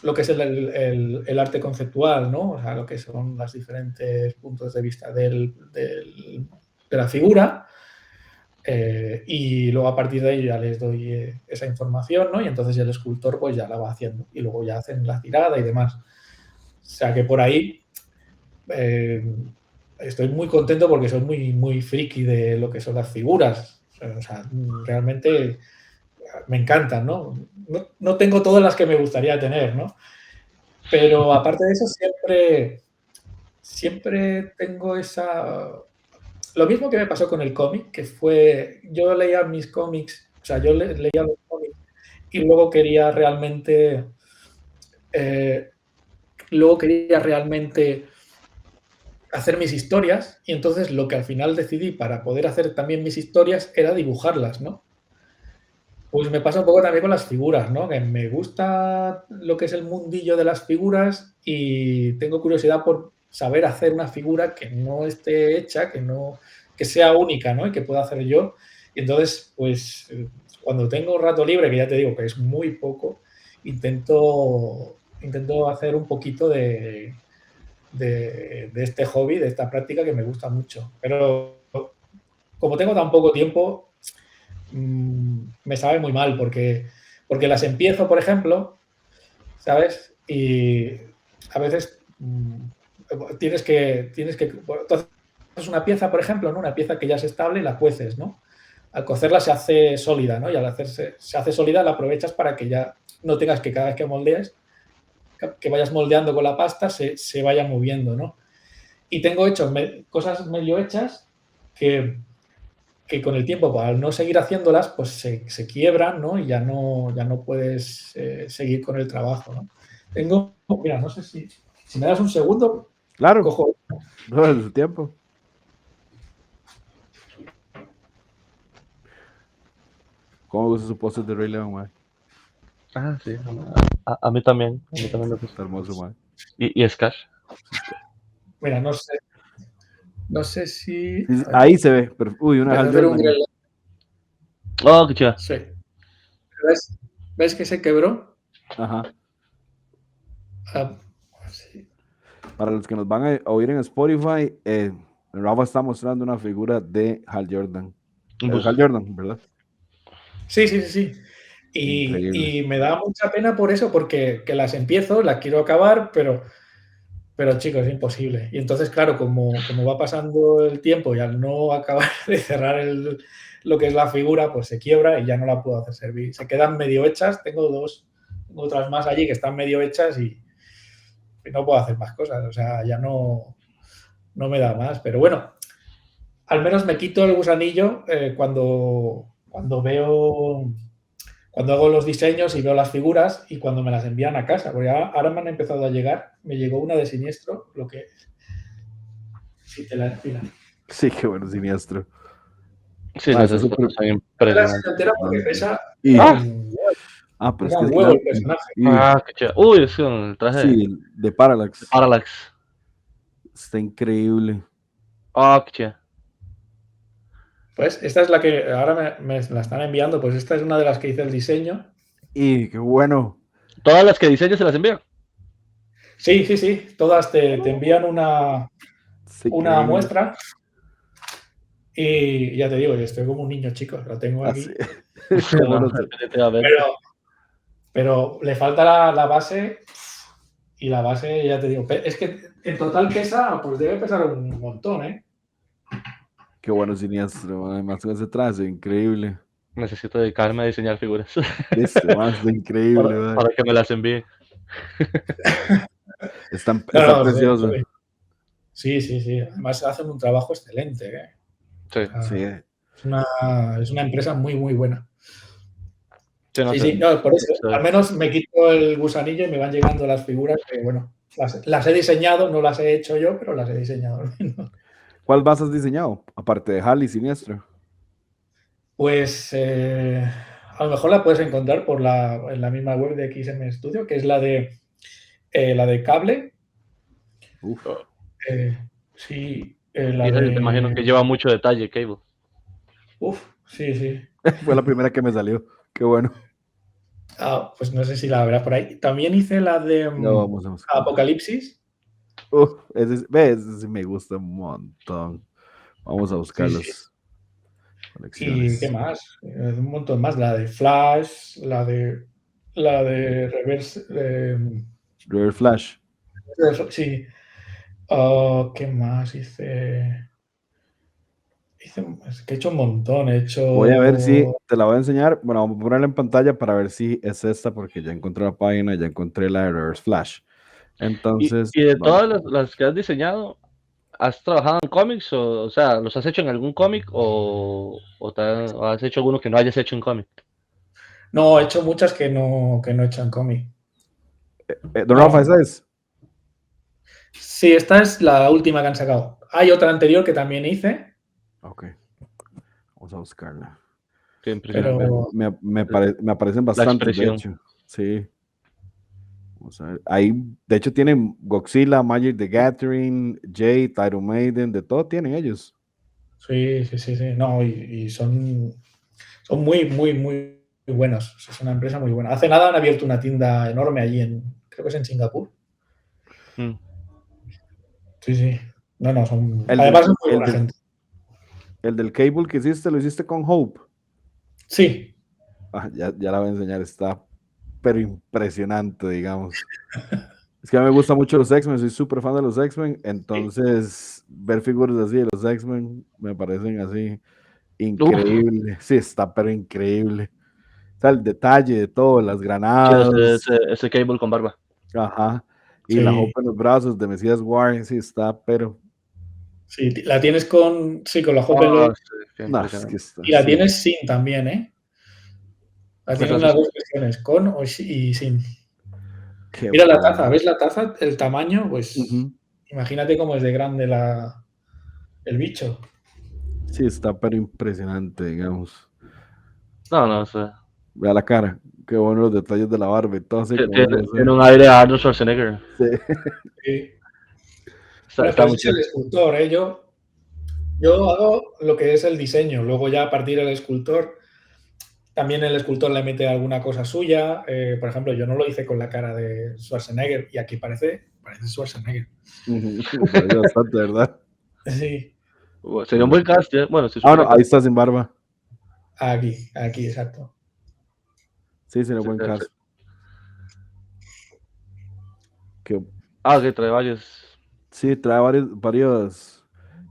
lo que es el arte conceptual, ¿no? O sea, lo que son los diferentes puntos de vista de la figura. Y luego a partir de ahí ya les doy esa información, ¿no? Y entonces el escultor pues ya la va haciendo y luego ya hacen la tirada y demás. O sea que por ahí estoy muy contento porque soy muy, muy friki de lo que son las figuras. O sea, realmente me encantan, ¿no? No tengo todas las que me gustaría tener, ¿no? Pero aparte de eso, siempre tengo esa... Lo mismo que me pasó con el cómic, que fue, yo leía mis cómics, o sea, yo leía los cómics y luego quería realmente hacer mis historias y entonces lo que al final decidí para poder hacer también mis historias era dibujarlas, ¿no? Pues me pasa un poco también con las figuras, ¿no? Que me gusta lo que es el mundillo de las figuras y tengo curiosidad por saber hacer una figura que no esté hecha, que sea única, ¿no? Y que pueda hacer yo. Y entonces, pues, cuando tengo un rato libre, que ya te digo que es muy poco, intento hacer un poquito de este hobby, de esta práctica que me gusta mucho. Pero como tengo tan poco tiempo, me sabe muy mal porque las empiezo, por ejemplo, ¿sabes? Y a veces tienes que entonces una pieza, por ejemplo, ¿no? Una pieza que ya es estable, la cueces, ¿no? Al cocerla se hace sólida, ¿no? Y al hacerse se hace sólida la aprovechas para que ya no tengas que cada vez que moldees, que vayas moldeando con la pasta, se vaya moviendo, ¿no? Y tengo cosas medio hechas que con el tiempo, al no seguir haciéndolas, pues se quiebran, ¿no? Y ya no puedes seguir con el trabajo, ¿no? Mira, no sé si me das un segundo,
Claro,
cojo.
todo el tiempo. ¿Cómo gusta su póster de Rey León, mae?
Ah, sí. A mí también. A mí también me gusta.
Está hermoso, mae.
Y Scash.
Mira, no sé si...
Sí, ahí se ve. Uy, una
Empezó a
Hal
hacer un
Jordan.
reloj.
Oh, qué chido.
Sí. ¿Ves que se quebró?
Ajá.
Ah, sí.
Para los que nos van a oír en Spotify, Rafa está mostrando una figura de Hal Jordan.
Pues,
Hal Jordan, ¿verdad?
Sí.
Increíble.
Y me da mucha pena por eso, porque que las empiezo, las quiero acabar, pero chicos, es imposible. Y entonces, claro, como va pasando el tiempo y al no acabar de cerrar lo que es la figura, pues se quiebra y ya no la puedo hacer servir. Se quedan medio hechas, tengo otras más allí que están medio hechas y no puedo hacer más cosas. O sea, ya no me da más. Pero bueno, al menos me quito el gusanillo cuando veo... Cuando hago los diseños y veo las figuras y cuando me las envían a casa, porque ahora me han empezado a llegar, me llegó una de Siniestro, lo que si te la enfilan.
Sí, qué bueno, siniestro.
sí,
Ah,
no,
está
esas
súper.
cosas son
No te las
impresionantes.
entera porque pesa
Y,
un
pero es
pesa
que
un
sí,
huevo el personaje.
Ah, qué chido. Uy, es con el traje de
sí, de Parallax.
Parallax.
Está increíble.
Ah, qué chido.
Pues esta es la que ahora me la están enviando, pues esta es una de las que hice el diseño.
Y qué bueno.
Todas las que diseñas se las envío.
Sí, todas te envían una
Está increíble.
muestra y ya te digo, yo estoy como un niño chico, lo tengo
Así.
aquí.
No,
Bueno,
definitivamente.
Pero le falta la base y la base, ya te digo, es que en total pesa, pues debe pesar un montón, ¿eh?
qué bueno siniestro. Además con ese traje, increíble.
Necesito dedicarme a diseñar figuras
Este más está increíble, mae.
para que me las envíen.
Está precioso.
Sí. Además hacen un trabajo excelente, ¿eh?
Sí.
Sí.
Es una empresa muy, muy buena.
Sí, no
Sí,
sé.
sí, no, por eso.
Sí.
Al menos me quito el gusanillo y me van llegando las figuras que, bueno, las he diseñado, no las he hecho yo, pero las he diseñado al menos.
¿Cuál vas has diseñado? Aparte de Halley Siniestro.
Pues a lo mejor la puedes encontrar en la misma web de XM Studio, que es la de cable.
Uf,
Eh, sí,
Y
la
esa te imagino que
de...
lleva mucho detalle, Cable.
Uf, sí, sí.
fue la primera que me salió. Qué bueno.
Ah, pues no sé si la verás por ahí. También hice la de
No, vamos a buscar.
Apocalipsis.
Ese sí me gusta un montón. Vamos a buscar
Sí, sí.
las
¿Y qué
colecciones.
más? Un montón más. La de Flash, la de Reverse.
River Flash.
Sí. Ah, ¿qué más hice? Es que he hecho un montón. He
Voy a ver si
hecho.
te la voy a enseñar. Bueno, vamos a ponerla en pantalla para ver si es esta, porque ya encontré la página, ya encontré la de Reverse Flash. Entonces,
Y de
vamos.
todas las que has diseñado, ¿has trabajado en cómics? O sea, ¿los has hecho en algún cómic o has hecho alguno que no hayas hecho en cómic?
No, he hecho muchas que no he hecho en cómic.
Don Rafa,
No.
¿esa es?
Sí, esta es la última que han sacado. Hay otra anterior que también hice,
Ok, vamos a buscarla.
Qué impresionante.
pero
Me aparecen
La
bastantes, de
expresión.
hecho. Sí. Vamos a ver. Ahí, de hecho, tienen Godzilla, Magic the Gathering, Jay, Iron Maiden, de todo tienen ellos.
sí, sí, sí, sí. No, y son muy, muy, muy, muy buenos. Es una empresa muy buena. Hace nada han abierto una tienda enorme allí creo que es en Singapur.
Mm.
Sí, sí. No, no,
El
además
del,
es muy
el
buena
del,
gente.
el del cable que hiciste, lo hiciste con Hope.
Sí,
Ya la voy a enseñar, está pero impresionante, digamos. Es que a mí me gustan mucho los X-Men, soy súper fan de los X-Men, entonces ver figuras así de los X-Men me parecen así
Uf,
increíble. Sí, está pero increíble. O sea, el detalle de todo, las
sí,
granadas,
ese Cable con barba.
ajá, y la
sí,
Hope en los brazos de Mesías Warren, sí, está pero,
sí. La tienes con la Hope
Ah, sí, qué
no, es que
impresionante.
está
y la
así.
tienes sin también, ¿eh? La tienes las
Entonces,
dos versiones, con y sin.
Qué
Mira la taza,
bueno.
¿ves la taza? El tamaño, pues
Ujú.
imagínate cómo es de grande el bicho.
Sí, está pero impresionante, digamos.
no, no, o sea,
Vea la cara, qué bueno los detalles de la barba y todo así, como
tiene,
dice
tiene
usted.
un aire a Arnold Schwarzenegger.
Sí.
Sí.
Está,
Bueno,
está
pero ese
muy
es el
chido.
escultor, ¿eh? Yo hago lo que es el diseño, luego ya a partir del escultor, también el escultor le mete alguna cosa suya. Por ejemplo, yo no lo hice con la cara de Schwarzenegger y aquí parece Schwarzenegger.
Parece bastante, ¿verdad?
Sí,
Sería un buen cast, ¿eh? Bueno, si
Ah,
supiera
no, ahí
cast.
está sin barba.
aquí, exacto.
Sí, sería
Sí,
buen
sí, sí.
caso. Que,
Ah, que trae varios.
sí, trae varios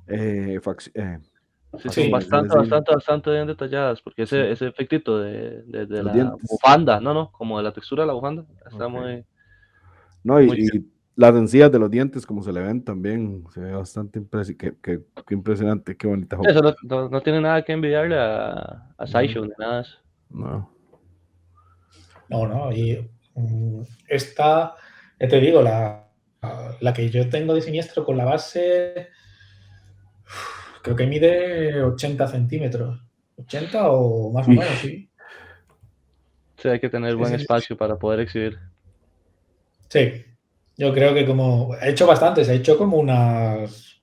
Sí, son
Sí,
facciones, es
bastante,
decir,
bastante, bastante bien detalladas, porque
sí,
ese efectito de
los
la
dientes.
bufanda, no, como de la textura de la bufanda, está
Ok.
muy,
No,
muy chido.
y las encías de los dientes, como se le ven también, se ve bastante qué impresionante, qué bonita
Eso
Hope.
no tiene nada que envidiarle a
No,
Sideshow ni nada de eso.
no.
no, no. Y esta, ya te digo, la que yo tengo de siniestro con la base, creo que mide 80 centímetros. 80 o más o menos,
Ish.
sí.
Sí, hay que tener
Sí,
buen
sí, sí.
espacio para poder exhibir.
Sí, yo creo que como he hecho bastantes, he hecho como unas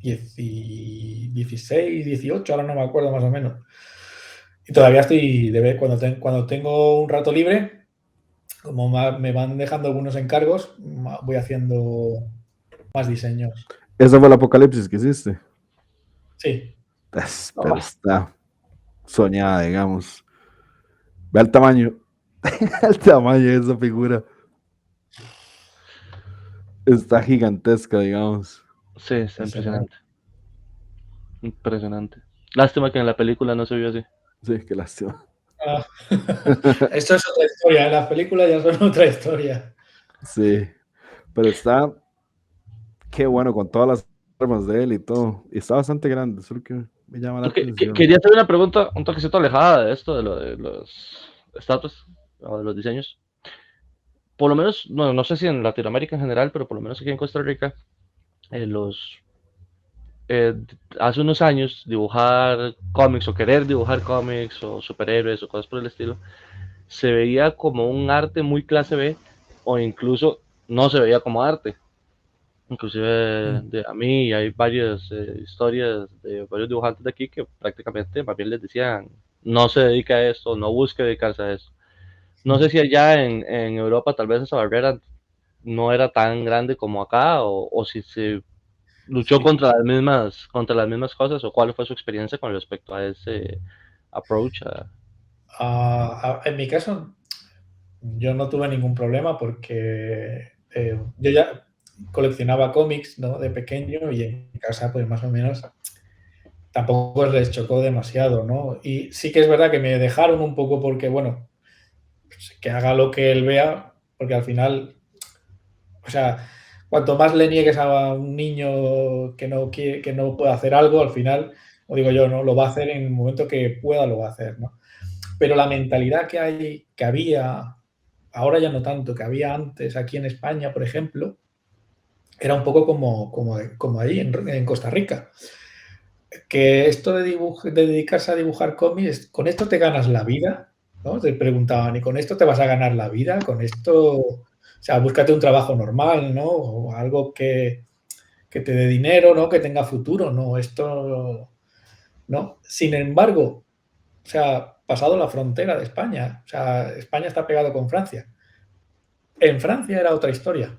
16, 18, ahora no me acuerdo más o menos. Y todavía estoy, cuando tengo un rato libre, como me van dejando algunos encargos, voy haciendo más diseños.
Esa fue el apocalipsis que hiciste.
Sí,
Pero
Ah,
está soñada, digamos. Ve el tamaño, el tamaño de esa figura. Está gigantesca, digamos.
sí, está
es enorme.
impresionante. Impresionante. Lástima que en la película no se vio así.
Sí, qué lástima.
Ah, esto es otra historia, las películas ya son otra historia.
Sí, pero está, qué bueno, con todas las armas de él y todo. Y está bastante grande, eso es lo que me llama la
Porque
atención.
quería hacer una pregunta un toquecito alejada de esto, de lo de los estatus o de los diseños. Por lo menos, no sé si en Latinoamérica en general, pero por lo menos aquí en Costa Rica, los eh, hace unos años dibujar cómics o querer dibujar cómics o superhéroes o cosas por el estilo se veía como un arte muy clase B o incluso no se veía como arte. Inclusive a mí hay varias historias de varios dibujantes de aquí que prácticamente más bien les decían no se dedica a esto, no busque dedicarse a eso. No sé si allá en Europa tal vez esa barrera no era tan grande como acá o si se luchó
Sí.
contra las mismas cosas o cuál fue su experiencia con respecto a ese approach.
En mi caso, yo no tuve ningún problema porque yo ya coleccionaba cómics, ¿no? De pequeño y en mi casa, pues más o menos, tampoco les chocó demasiado, ¿no? Y sí que es verdad que me dejaron un poco porque, bueno, pues, que haga lo que él vea, porque al final, o sea, cuanto más le niegues a un niño que no puede hacer algo, al final, lo digo yo, ¿no? Lo va a hacer en el momento que pueda, lo va a hacer, ¿no? Pero la mentalidad que había, ahora ya no tanto, que había antes aquí en España, por ejemplo, era un poco como ahí en Costa Rica. Que esto de dedicarse a dibujar cómics, ¿con esto te ganas la vida? ¿No? Te preguntaban, ¿y con esto te vas a ganar la vida? Con esto, o sea, búscate un trabajo normal, ¿no? O algo que te dé dinero, ¿no? Que tenga futuro, ¿no? Esto, ¿no? Sin embargo, o sea, pasado la frontera de España, o sea, España está pegado con Francia. En Francia era otra historia.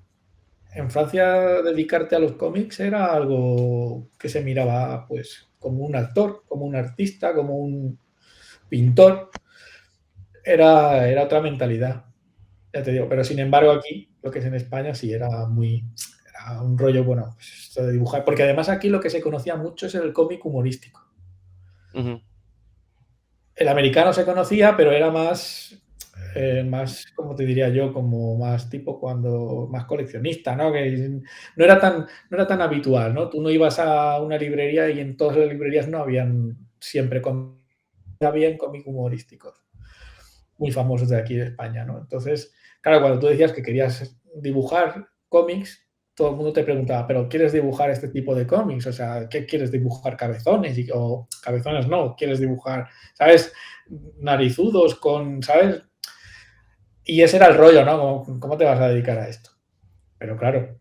En Francia dedicarte a los cómics era algo que se miraba pues como un actor, como un artista, como un pintor. Era otra mentalidad, ya te digo. Pero sin embargo aquí, lo que es en España, sí era un rollo, bueno, pues esto de dibujar. Porque además aquí lo que se conocía mucho es el cómic humorístico.
Ujú.
El americano se conocía, pero era más, como te diría yo, como más tipo más coleccionista, ¿no? Que no era tan habitual, ¿no? Tú no ibas a una librería y en todas las librerías no habían siempre habían cómics humorísticos muy famosos de aquí de España, ¿no? Entonces, claro, cuando tú decías que querías dibujar cómics, todo el mundo te preguntaba, ¿pero quieres dibujar este tipo de cómics? O sea, ¿qué quieres dibujar? ¿Cabezones? O cabezones no, ¿quieres dibujar, ¿sabes? Narizudos ¿sabes? Y ese era el rollo, ¿no? ¿Cómo te vas a dedicar a esto? Pero claro,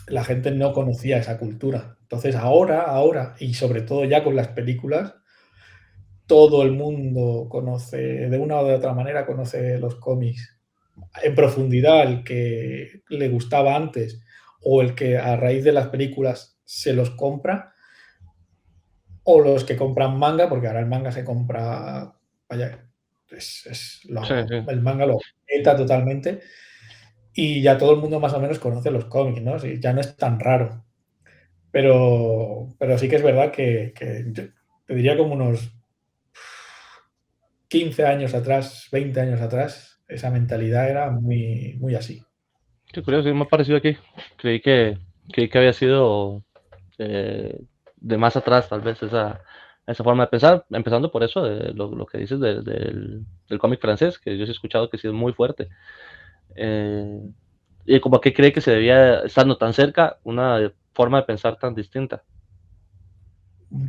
la gente no conocía esa cultura. Entonces ahora, y sobre todo ya con las películas, todo el mundo conoce, de una o de otra manera, conoce los cómics en profundidad, el que le gustaba antes o el que a raíz de las películas se los compra, o los que compran manga, porque ahora el manga se compra, vaya,
Sí, sí.
el manga lo meta totalmente y ya todo el mundo más o menos conoce los cómics, ¿no? Sí, ya no es tan raro. Pero sí que es verdad que yo te diría como unos 15 años atrás, 20 años atrás, esa mentalidad era muy, muy así.
Qué curioso, sí, me ha parecido aquí. Creí que, creí que había sido eh, de más atrás, tal vez, esa forma de pensar, empezando por eso, de lo que dices del cómic francés, que yo sí he escuchado que sí es muy fuerte. Eh, y como a qué cree que se debía, estando tan cerca, una forma de pensar tan distinta.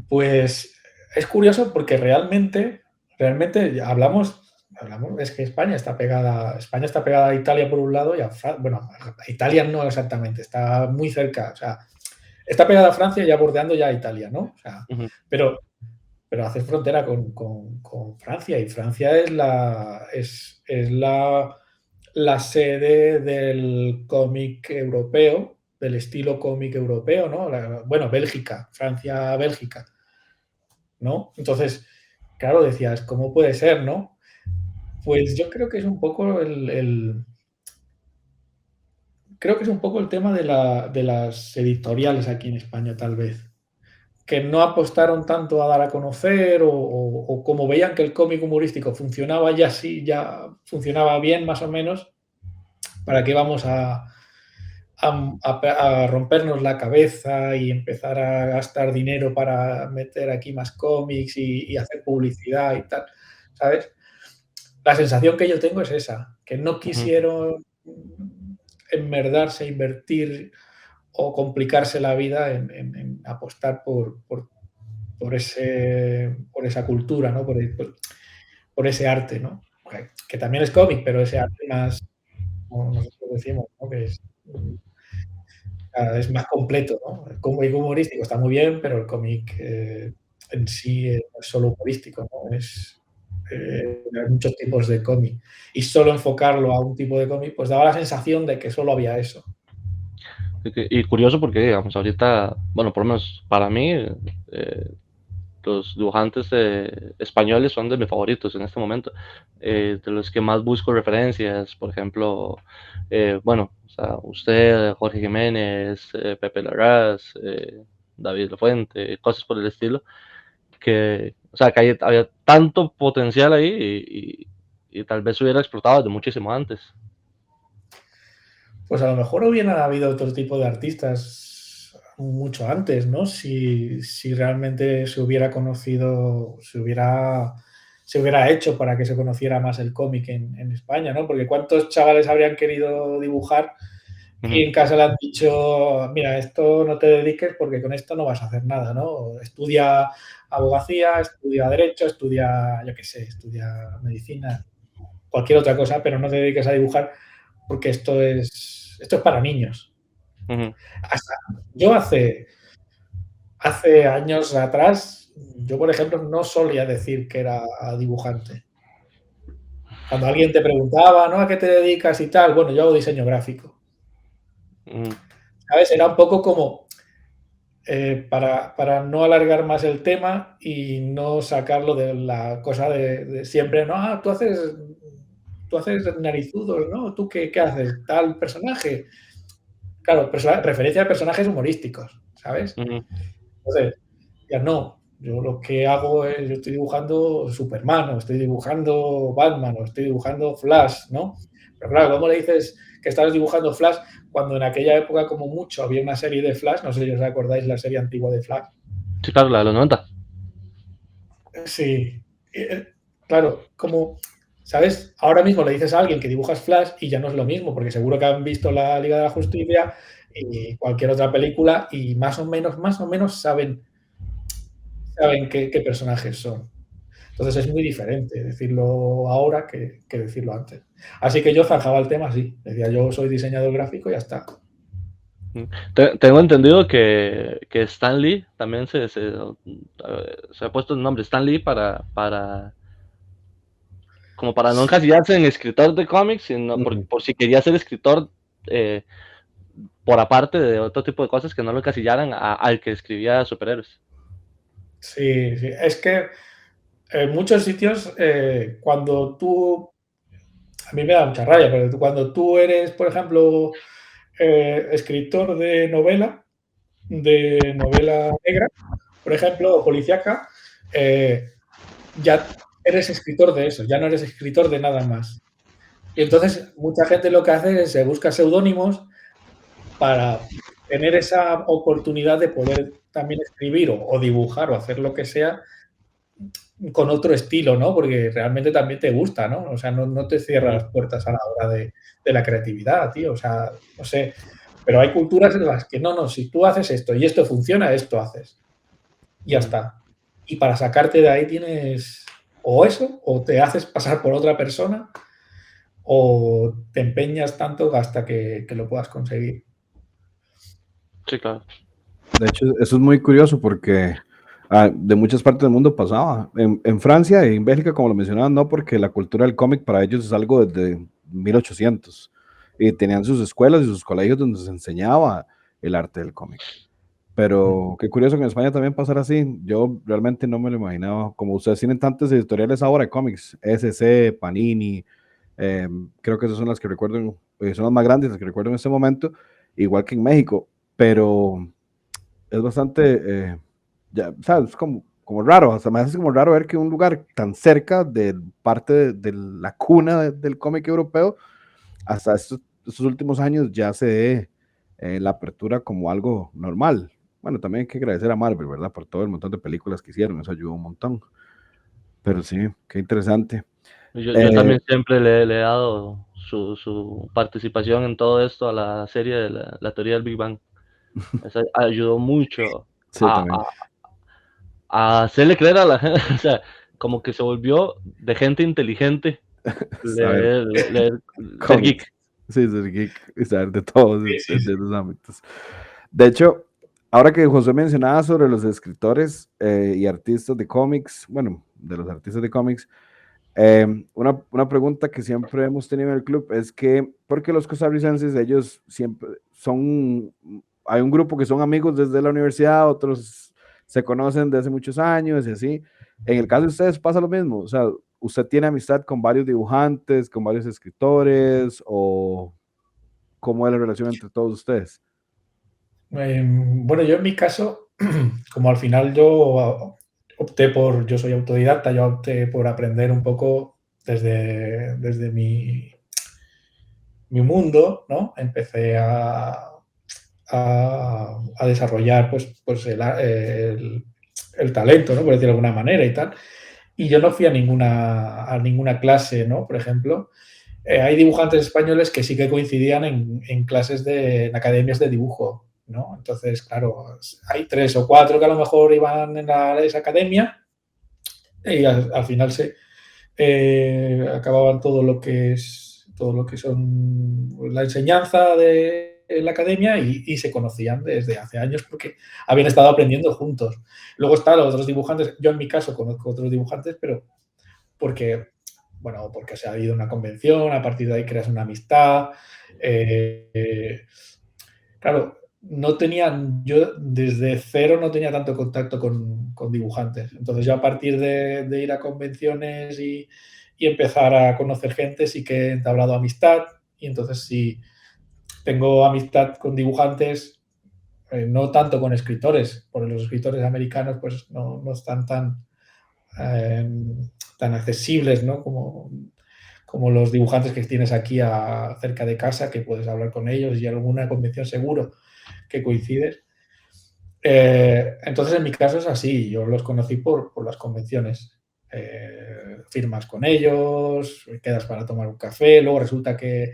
Pues es curioso porque realmente es que España está pegada a Italia por un lado y bueno, a Italia no exactamente, está muy cerca, o sea, está pegada a Francia ya bordeando ya a Italia, ¿no? O sea,
Ujú.
pero, pero hace frontera con Francia y Francia es la sede del cómic europeo, del estilo cómic europeo, ¿no? Bueno, Bélgica, Francia, Bélgica, ¿no? Entonces, claro, decías, ¿cómo puede ser, no? Pues yo creo que es un poco creo que es un poco el tema de las editoriales aquí en España, tal vez, que no apostaron tanto a dar a conocer o como veían que el cómic humorístico funcionaba ya así, ya funcionaba bien más o menos, ¿para qué vamos a rompernos la cabeza y empezar a gastar dinero para meter aquí más cómics y hacer publicidad y tal, ¿sabes? la sensación que yo tengo es esa, que no
Ujú.
quisieron enmerdarse, invertir o complicarse la vida en apostar por esa cultura, ¿no? Por ese arte, ¿no? Que también es cómic, pero ese arte más, como nosotros decimos, ¿no? Que es más completo, ¿no? El cómic humorístico está muy bien, pero el cómic en sí no es solo humorístico, ¿no? Hay muchos tipos de cómic. Y solo enfocarlo a un tipo de cómic, pues daba la sensación de que solo había eso.
Y curioso porque, digamos, ahorita, bueno, por lo menos para mí, los dibujantes españoles son de mis favoritos en este momento, de los que más busco referencias, por ejemplo, bueno, o sea, usted, Jorge Jiménez, Pepe Larraz, David Lafuente, cosas por el estilo, que, o sea, que había tanto potencial ahí y tal vez se hubiera explotado desde muchísimo antes.
Pues a lo mejor hubiera habido otro tipo de artistas mucho antes, ¿no? Si realmente se hubiera conocido, se hubiera hecho para que se conociera más el cómic en España, ¿no? Porque cuántos chavales habrían querido dibujar y
Ujú.
en casa le han dicho, mira, esto no te dediques porque con esto no vas a hacer nada, ¿no? Estudia abogacía, estudia derecho, estudia, yo qué sé, estudia medicina, cualquier otra cosa, pero no te dediques a dibujar porque esto es para niños.
Ujú.
Hasta yo hace años atrás, yo por ejemplo no solía decir que era dibujante. Cuando alguien te preguntaba, ¿no? ¿A qué te dedicas y tal? Bueno, yo hago diseño gráfico.
Ujú.
¿Sabes? Era un poco como para no alargar más el tema y no sacarlo de la cosa de siempre, no, tú haces narizudos, ¿no? ¿Tú qué haces? Tal personaje. Claro, referencia a personajes humorísticos, ¿sabes?
Ujú.
Entonces, ya no. Yo lo que hago es, yo estoy dibujando Superman, o estoy dibujando Batman, o estoy dibujando Flash, ¿no? Pero claro, ¿cómo le dices que estás dibujando Flash cuando en aquella época, como mucho, había una serie de Flash? No sé si os acordáis la serie antigua de Flash.
Sí, claro, la de los 90.
Sí, claro, como, ¿sabes? Ahora mismo le dices a alguien que dibujas Flash y ya no es lo mismo, porque seguro que han visto la Liga de la Justicia y cualquier otra película y más o menos saben qué personajes son. Entonces es muy diferente decirlo ahora que decirlo antes. Así que yo zanjaba el tema así. Decía, yo soy diseñador gráfico y ya está.
Tengo entendido que Stan Lee también se ha puesto el nombre Stan Lee como para no encasillarse en escritor de cómics, sino por si quería ser escritor eh, por aparte de otro tipo de cosas que no lo encasillaran al que escribía superhéroes.
Sí, sí. Es que en muchos sitios, cuando tú, a mí me da mucha rabia, pero cuando tú eres, por ejemplo, escritor de novela negra, por ejemplo, o policíaca, ya eres escritor de eso, ya no eres escritor de nada más. Y entonces mucha gente lo que hace es se busca seudónimos para tener esa oportunidad de poder también escribir o dibujar o hacer lo que sea con otro estilo, ¿no? Porque realmente también te gusta, ¿no? O sea, no te cierra
Ujú.
las puertas a la hora de la creatividad, tío. O sea, no sé. Pero hay culturas en las que no, si tú haces esto y esto funciona, esto haces. Y ya
Ujú.
está. Y para sacarte de ahí tienes o eso, o te haces pasar por otra persona, o te empeñas tanto hasta que lo puedas conseguir.
Sí, claro.
De hecho, eso es muy curioso porque de muchas partes del mundo pasaba. En Francia y en Bélgica, como lo mencionaban, no, porque la cultura del cómic para ellos es algo desde 1800. Y tenían sus escuelas y sus colegios donde se enseñaba el arte del cómic. Pero qué curioso que en España también pasara así. Yo realmente no me lo imaginaba. Como ustedes tienen tantas editoriales ahora de cómics, SC, Panini, creo que esas son las que recuerdo, son las más grandes, las que recuerdo en este momento, igual que en México. Pero es bastante, ya, ¿sabes? Como raro, hasta me hace como raro ver que un lugar tan cerca de parte de la cuna del cómic europeo, hasta estos últimos años ya se dé la apertura como algo normal. Bueno, también hay que agradecer a Marvel, ¿verdad? Por todo el montón de películas que hicieron, eso ayudó un montón. Pero sí, qué interesante.
Yo también siempre le he dado su participación en todo esto a la serie de la teoría del Big Bang. Eso ayudó mucho
Sí,
a,
también.
a hacerle creer a la gente, o sea, como que se volvió de gente inteligente
Saber
ser geek.
cómics. Sí, ser geek y saber de todos
Sí, sí, sí.
esos ámbitos. De hecho, ahora que José mencionaba sobre los escritores y artistas de cómics, bueno, de los artistas de cómics, una pregunta que siempre hemos tenido en el club es que, porque los costarricenses, ellos siempre son, hay un grupo que son amigos desde la universidad, otros se conocen desde hace muchos años y así. En el caso de ustedes pasa lo mismo, o sea, ¿usted tiene amistad con varios dibujantes, con varios escritores o cómo es la relación entre todos ustedes?
Bueno, yo en mi caso, como al final yo soy autodidacta, yo opté por aprender un poco desde mi mundo, ¿no? Empecé a desarrollar pues el talento, ¿no? Por decirlo de alguna manera y tal. Y yo no fui a ninguna clase, ¿no? Por ejemplo, hay dibujantes españoles que sí que coincidían en clases en academias de dibujo, ¿no? Entonces, claro, hay 3 o 4 que a lo mejor iban en esa academia y al final acababan todo lo que son la enseñanza de la academia y se conocían desde hace años porque habían estado aprendiendo juntos. Luego están los otros dibujantes, yo en mi caso conozco otros dibujantes, pero porque, bueno, porque se ha ido a una convención, a partir de ahí creas una amistad. Claro, yo desde cero no tenía tanto contacto con dibujantes. Entonces yo a partir de ir a convenciones y empezar a conocer gente, sí que he entablado amistad. Y entonces sí tengo amistad con dibujantes, no tanto con escritores, porque los escritores americanos pues no están eh, tan accesibles, ¿no? Como los dibujantes que tienes aquí cerca de casa, que puedes hablar con ellos y alguna convención seguro que coincides. Entonces, en mi caso es así, yo los conocí por las convenciones. Firmas con ellos, quedas para tomar un café, luego resulta que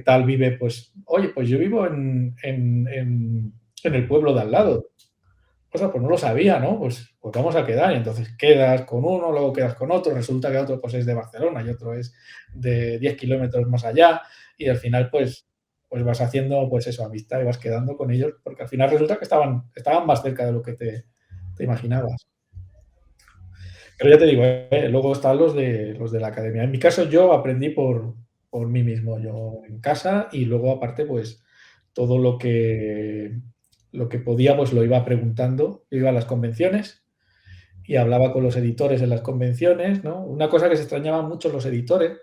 tal vive, pues, oye, pues yo vivo en el pueblo de al lado. O sea, pues no lo sabía, ¿no? Pues vamos a quedar. Y entonces quedas con uno, luego quedas con otro, resulta que otro pues es de Barcelona y otro es de 10 kilómetros más allá y al final pues vas haciendo pues eso, amistad y vas quedando con ellos porque al final resulta que estaban más cerca de lo que te imaginabas. Pero ya te digo, luego están los de la academia. En mi caso yo aprendí por mí mismo, yo en casa y luego aparte pues todo lo que podía pues lo iba preguntando, iba a las convenciones y hablaba con los editores en las convenciones, ¿no? Una cosa que se extrañaban mucho los editores,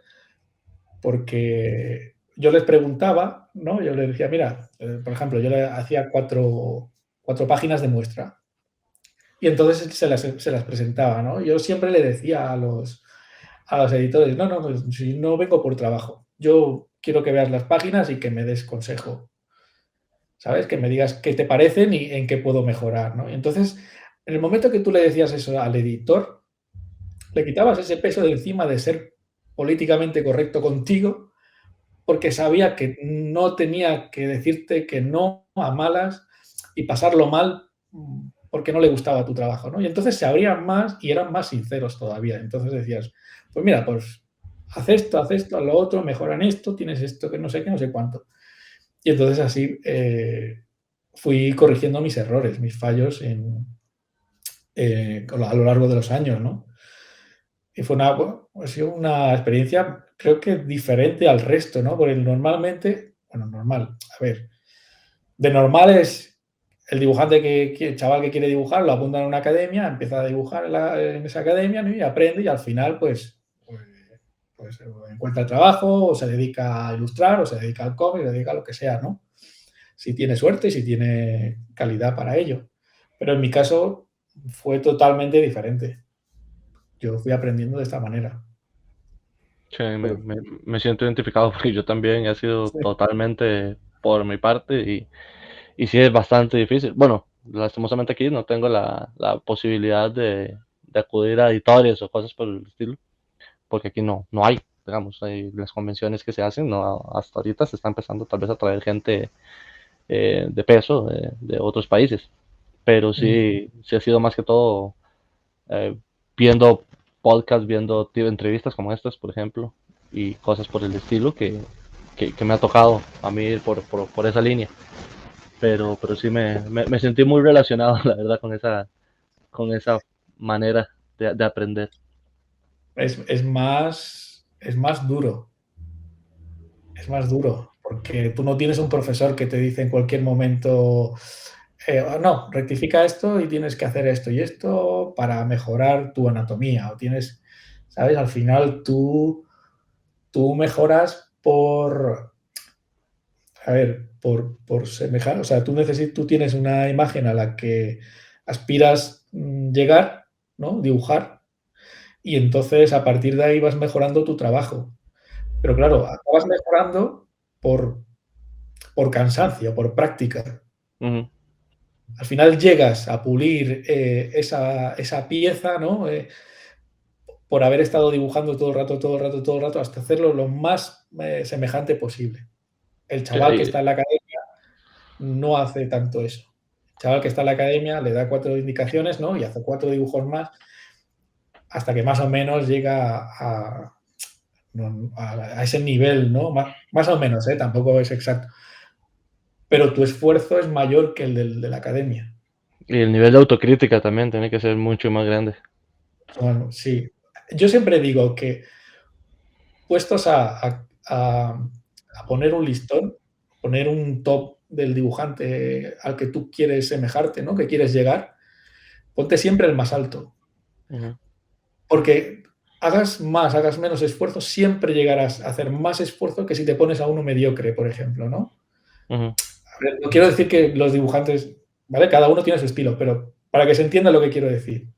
porque yo les preguntaba, ¿no? Yo les decía, mira, por ejemplo, yo le hacía cuatro páginas de muestra y entonces se las presentaba, ¿no? Yo siempre le decía a los editores, no, no, pues, si no vengo por trabajo, yo quiero que veas las páginas y que me des consejo, ¿sabes? Que me digas qué te parecen y en qué puedo mejorar, ¿no? Y entonces, en el momento que tú le decías eso al editor, le quitabas ese peso de encima de ser políticamente correcto contigo, porque sabía que no tenía que decirte que no a malas y pasarlo mal porque no le gustaba tu trabajo, ¿no? Y entonces se abrían más y eran más sinceros todavía. Entonces decías, pues mira, pues haz esto, haz lo otro, mejoran esto, tienes esto, que no sé qué, no sé cuánto. Y entonces así fui corrigiendo mis errores, mis fallos a lo largo de los años, ¿no? Y ha sido una experiencia, creo que diferente al resto, ¿no? Porque normalmente, bueno, normal, a ver, de normal es el dibujante el chaval que quiere dibujar, lo apunta en una academia, empieza a dibujar en esa academia, ¿no? Y aprende y al final, pues encuentra trabajo, o se dedica a ilustrar, o se dedica al cómic, se dedica a lo que sea, ¿no? Si tiene suerte y si tiene calidad para ello. Pero en mi caso fue totalmente diferente. Yo fui aprendiendo de esta manera.
Sí, me siento identificado porque yo también he sido
Sí.
totalmente por mi parte y sí es bastante difícil. Bueno, lastimosamente aquí no tengo la posibilidad de acudir a editores o cosas por el estilo, porque aquí no hay, digamos, las convenciones que se hacen, no, hasta ahorita se está empezando tal vez a traer gente de peso de otros países, pero sí ha sido más que todo eh, viendo podcasts, viendo entrevistas como estas, por ejemplo, y cosas por el estilo que me ha tocado a mí ir por esa línea. Pero sí me sentí muy relacionado, la verdad, con esa manera de aprender.
Es más duro. Es más duro, porque tú no tienes un profesor que te dice en cualquier momento, no, rectifica esto y tienes que hacer esto y esto para mejorar tu anatomía. O tienes, ¿sabes? Al final tú mejoras por semejanza. O sea, tú tienes una imagen a la que aspiras llegar, ¿no? Dibujar, y entonces a partir de ahí vas mejorando tu trabajo. Pero claro, acabas mejorando por, por cansancio, por práctica.
Ujú.
Al final llegas a pulir esa pieza, ¿no? Por haber estado dibujando todo el rato, todo el rato, todo el rato, hasta hacerlo lo más semejante posible. El
Sí,
chaval que está en la academia no hace tanto eso. El chaval que está en la academia le da 4 indicaciones, ¿no? Y hace 4 dibujos más hasta que más o menos llega a ese nivel, ¿no? Más o menos, ¿eh? Tampoco es exacto. Pero tu esfuerzo es mayor que el de la academia.
y el nivel de autocrítica también tiene que ser mucho más grande.
Bueno, sí. Yo siempre digo que puestos a poner un listón, poner un top del dibujante al que tú quieres semejarte, ¿no? Que quieres llegar, ponte siempre el más alto.
Ujú,
Porque hagas más, hagas menos esfuerzo, siempre llegarás a hacer más esfuerzo que si te pones a uno mediocre, por ejemplo, ¿no?
ujú.
A ver, no quiero decir que los dibujantes, ¿vale? Cada uno tiene su estilo, pero para que se entienda lo que quiero decir.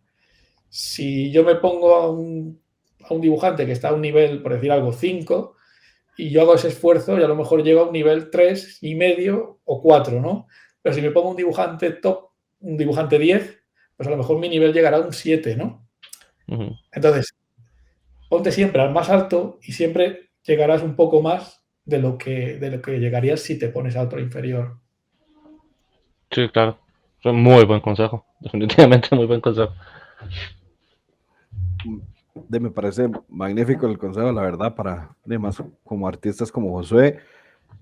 Si yo me pongo a un dibujante que está a un nivel, por decir algo, 5, y yo hago ese esfuerzo y a lo mejor llego a un nivel 3,5 o 4, ¿no? Pero si me pongo un dibujante top, un dibujante 10, pues a lo mejor mi nivel llegará a un 7, ¿no?
Ujú.
Entonces, ponte siempre al más alto y siempre llegarás un poco más de lo que llegarías si te pones a otro inferior.
Sí, claro. Es un muy buen consejo. Definitivamente muy buen consejo.
Me parece magnífico el consejo, la verdad, para demás como artistas como Josué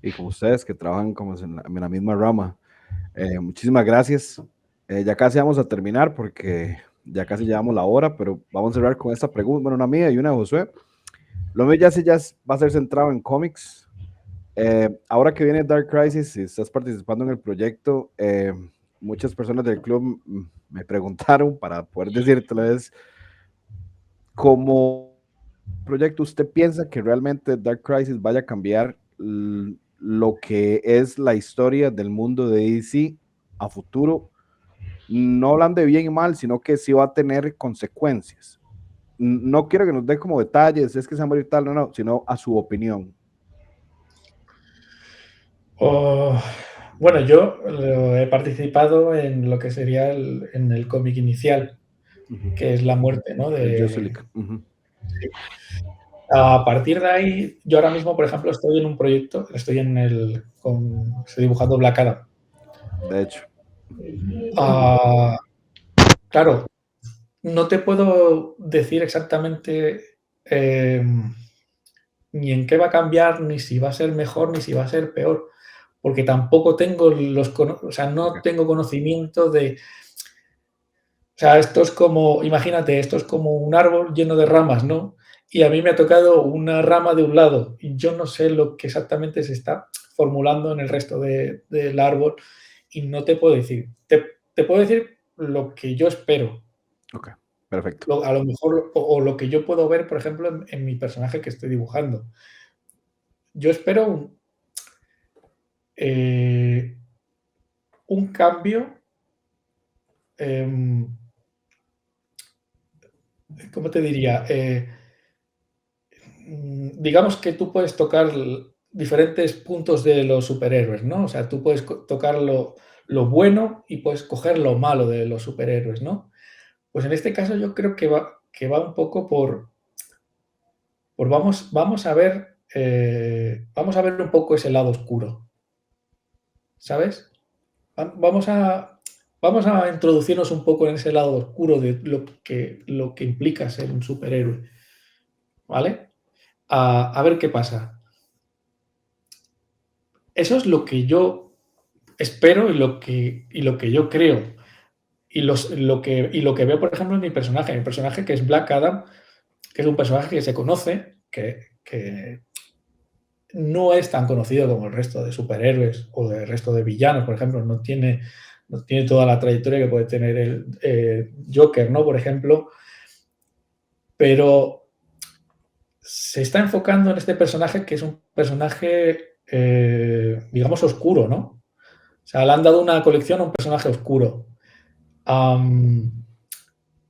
y como ustedes que trabajan como en la misma rama. Muchísimas gracias. Ya casi vamos a terminar porque ya casi llevamos la hora, pero vamos a cerrar con esta pregunta, bueno, una mía y una de Josué. Lo mío va a ser centrado en cómics. Ahora que viene Dark Crisis y estás participando en el proyecto, muchas personas del club me preguntaron para poder decírtelo, es como proyecto usted piensa que realmente Dark Crisis vaya a cambiar lo que es la historia del mundo de DC a futuro, no hablando de bien y mal, sino que sí va a tener consecuencias. No quiero que nos dé como detalles, es que se va a morir tal, no, sino a su opinión.
Bueno, yo he participado en lo que sería en el cómic inicial, que es la muerte, ¿no?
El Justice League.
A partir de ahí, yo ahora mismo, por ejemplo, estoy en un proyecto, estoy dibujando Black Adam.
De hecho.
Ah, claro, no te puedo decir exactamente ni en qué va a cambiar, ni si va a ser mejor, ni si va a ser peor, porque tampoco tengo no tengo conocimiento de. O sea, esto es como, imagínate, esto es como un árbol lleno de ramas, ¿no? Y a mí me ha tocado una rama de un lado y yo no sé lo que exactamente se está formulando en el resto del árbol y no te puedo decir. Te puedo decir lo que yo espero,
Ok, perfecto.
a lo mejor, o lo que yo puedo ver, por ejemplo, en mi personaje que estoy dibujando. Yo espero un cambio, em, ¿cómo te diría? Digamos que tú puedes tocar diferentes puntos de los superhéroes, ¿no? O sea, tú puedes tocar lo bueno y puedes coger lo malo de los superhéroes, ¿no? Pues en este caso yo creo que va un poco Pues vamos a ver un poco ese lado oscuro, ¿sabes? Vamos a introducirnos un poco en ese lado oscuro de lo que implica ser un superhéroe, ¿vale? A ver qué pasa. Eso es lo que yo espero y lo que yo creo. Y lo que veo, por ejemplo, en mi personaje que es Black Adam, que es un personaje que se conoce, que no es tan conocido como el resto de superhéroes o el resto de villanos, por ejemplo, no tiene toda la trayectoria que puede tener el Joker, ¿no? Por ejemplo, pero se está enfocando en este personaje que es un personaje, digamos, oscuro, ¿no? O sea, le han dado una colección a un personaje oscuro.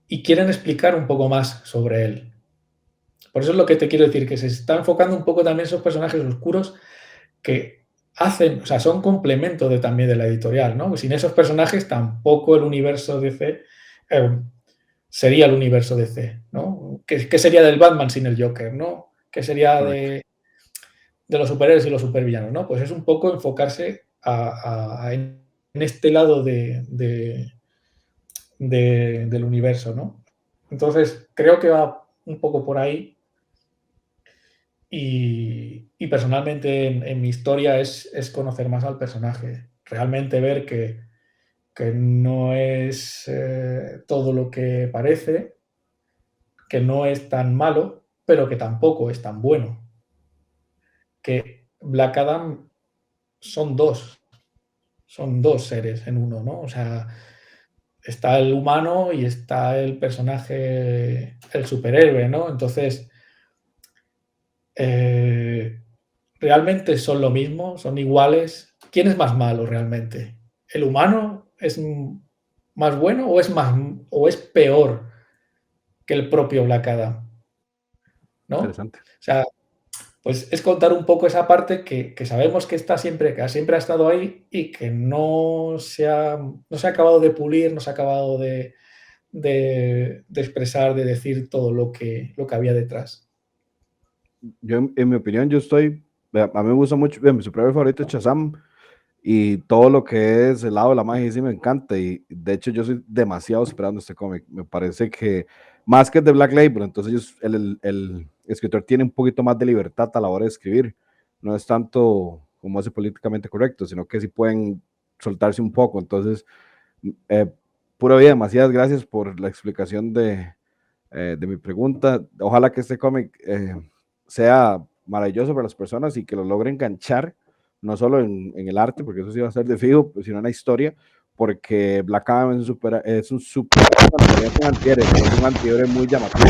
Y quieren explicar un poco más sobre él. Por eso es lo que te quiero decir, que se está enfocando un poco también esos personajes oscuros que hacen, o sea, son complemento también de la editorial, ¿no? Sin esos personajes tampoco el universo DC sería el universo DC, ¿no? ¿Qué sería del Batman sin el Joker, ¿no? ¿Qué sería de los superhéroes y los supervillanos, ¿no? Pues es un poco enfocarse en este lado del universo, ¿no? Entonces, creo que va un poco por ahí. Y personalmente en mi historia es conocer más al personaje, realmente ver que no es todo lo que parece, que no es tan malo, pero que tampoco es tan bueno. Que Black Adam son dos seres en uno, ¿no? O sea, está el humano y está el personaje, el superhéroe, ¿no? Entonces, realmente son lo mismo, son iguales. ¿Quién es más malo realmente? ¿El humano es más bueno o es peor que el propio Black Adam? ¿No?
Interesante.
O sea, pues es contar un poco esa parte que sabemos que está siempre, que siempre ha estado ahí y que no se ha acabado de pulir, no se ha acabado de expresar, de decir todo lo que había detrás.
Yo, en mi opinión, a mí me gusta mucho, mi superhéroe favorito es Shazam, y todo lo que es el lado de la magia sí me encanta, y de hecho yo soy demasiado esperando este cómic. Me parece que más que el de Black Label, entonces el escritor tiene un poquito más de libertad a la hora de escribir, no es tanto como ese políticamente correcto, sino que sí pueden soltarse un poco. Entonces, eh, pura vida, demasiadas gracias por la explicación de mi pregunta. Ojalá que este cómic sea maravilloso para las personas y que lo logre enganchar, no solo en el arte, porque eso sí va a ser de fijo, sino en la historia, porque Black Adam es un antihéroe muy llamativo.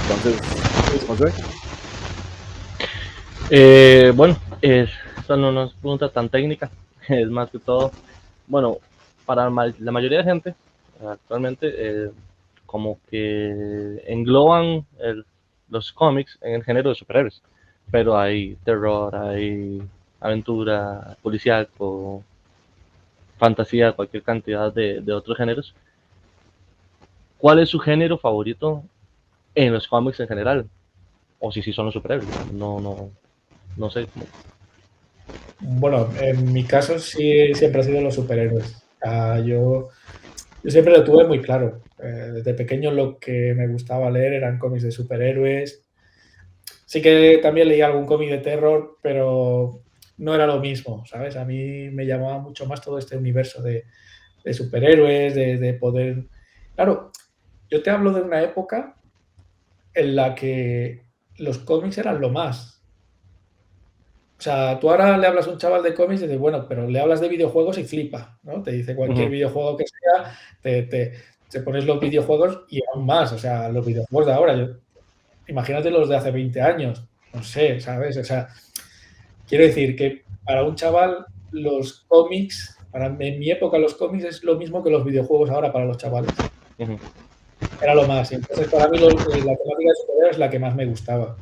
Entonces, José.
Bueno, esta no es una pregunta tan técnica, es más que todo, bueno, para la mayoría de gente, actualmente, como que engloban los cómics en el género de superhéroes, pero hay terror, hay aventura, policíaco, fantasía, cualquier cantidad de otros géneros. ¿Cuál es su género favorito en los cómics en general? O si sí son los superhéroes, no sé.
Bueno, en mi caso sí siempre ha sido los superhéroes. Yo siempre lo tuve muy claro. Desde pequeño lo que me gustaba leer eran cómics de superhéroes. Sí que también leía algún cómic de terror, pero no era lo mismo, ¿sabes? A mí me llamaba mucho más todo este universo de superhéroes, de poder... Claro, yo te hablo de una época en la que los cómics eran lo más. O sea, tú ahora le hablas a un chaval de cómics y dices, bueno, pero le hablas de videojuegos y flipa, ¿no? Te dice cualquier videojuego que sea, te pones los videojuegos y aún más, o sea, los videojuegos de ahora, imagínate los de hace 20 años, no sé, ¿sabes? O sea, quiero decir que para un chaval los cómics, en mi época los cómics es lo mismo que los videojuegos ahora para los chavales. Era lo más. Entonces, para mí la temática de superhéroes es la que más me gustaba.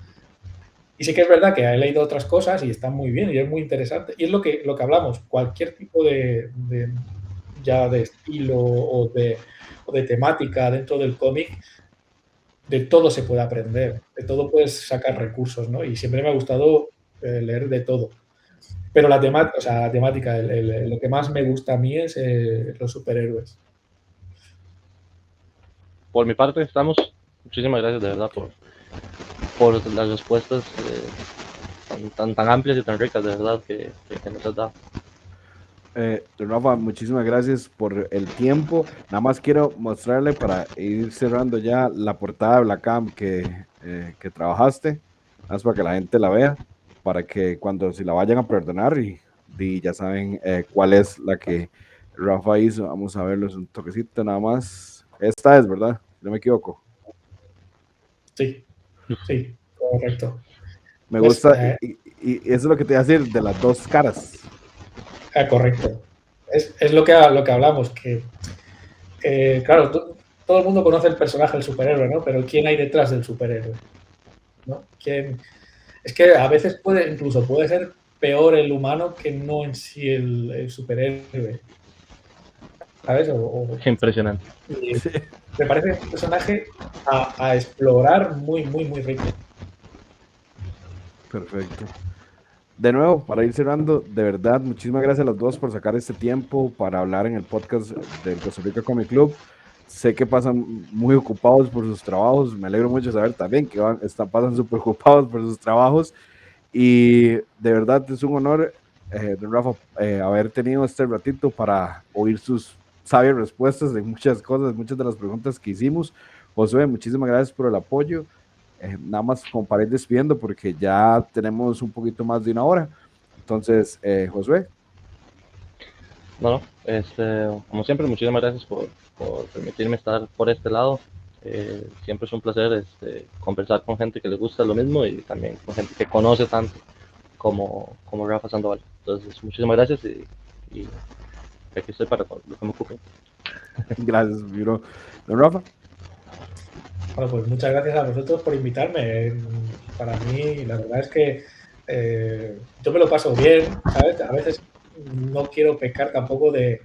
Y sí que es verdad que he leído otras cosas y están muy bien y es muy interesante. Y es lo que hablamos, cualquier tipo de estilo o de temática dentro del cómic de todo se puede aprender, de todo puedes sacar recursos, ¿no? Y siempre me ha gustado leer de todo. Pero la temática, lo que más me gusta a mí es los superhéroes.
Por mi parte, estamos. Muchísimas gracias de verdad por las respuestas tan amplias y tan ricas, de verdad, que nos has dado.
Don Rafa, muchísimas gracias por el tiempo. Nada más quiero mostrarle para ir cerrando ya la portada de Black Camp que trabajaste, nada más para que la gente la vea, para que cuando si la vayan a perdonar y ya saben cuál es la que Rafa hizo. Vamos a verlo, es un toquecito nada más. Esta es, ¿verdad? Si no me equivoco.
Sí, correcto.
Me
Pues,
gusta, y eso es lo que te iba a decir, de las dos caras.
correcto. Es lo que hablamos, que claro, todo el mundo conoce el personaje del superhéroe, ¿no? Pero ¿quién hay detrás del superhéroe? ¿No? Es que a veces incluso puede ser peor el humano que no en sí el superhéroe. ¿Sabes?
Impresionante.
Sí.
Me parece un personaje a explorar muy, muy, muy rico.
Perfecto. De nuevo, para ir cerrando, de verdad, muchísimas gracias a los dos por sacar este tiempo para hablar en el podcast del Costa Rica Comic Club. Sé que pasan muy ocupados por sus trabajos, me alegro mucho saber también que pasan súper ocupados por sus trabajos y de verdad es un honor, don Rafa, haber tenido este ratito para oír sus sabias respuestas de muchas cosas, muchas de las preguntas que hicimos. Josué, muchísimas gracias por el apoyo. Nada más como para ir despidiendo porque ya tenemos un poquito más de una hora. Entonces, Josué.
Bueno, como siempre, muchísimas gracias por permitirme estar por este lado. Siempre es un placer conversar con gente que le gusta lo mismo y también con gente que conoce tanto como Rafa Sandoval. Entonces, muchísimas gracias y aquí estoy para lo que me ocupe.
Gracias, bro. Don Rafa.
Bueno, pues muchas gracias a vosotros por invitarme. Para mí, la verdad es que yo me lo paso bien, ¿sabes? A veces no quiero pecar tampoco de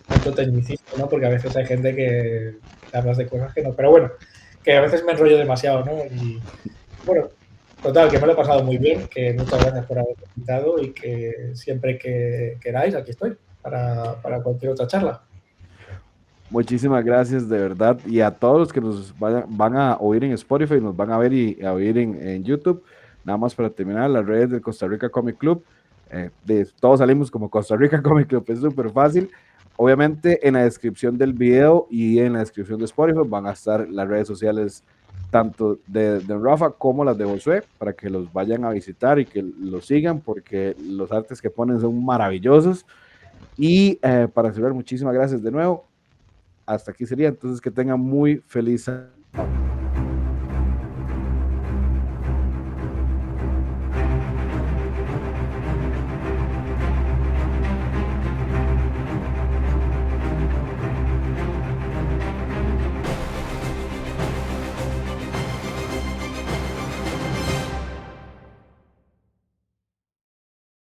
tanto tecnicismo, ¿no? Porque a veces hay gente que hablas de cosas que no. Pero bueno, que a veces me enrollo demasiado, ¿no? Y bueno, total, que me lo he pasado muy bien, que muchas gracias por haberme invitado y que siempre que queráis, aquí estoy para cualquier otra charla.
Muchísimas gracias de verdad y a todos los que nos van a oír en Spotify, nos van a ver y a oír en YouTube. Nada más para terminar, las redes del Costa Rica Comic Club. Todos salimos como Costa Rica Comic Club, es súper fácil. Obviamente en la descripción del video y en la descripción de Spotify van a estar las redes sociales tanto de Rafa como las de Josué para que los vayan a visitar y que los sigan porque los artes que ponen son maravillosos. Y para cerrar, muchísimas gracias de nuevo. Hasta aquí sería, entonces que tengan muy feliz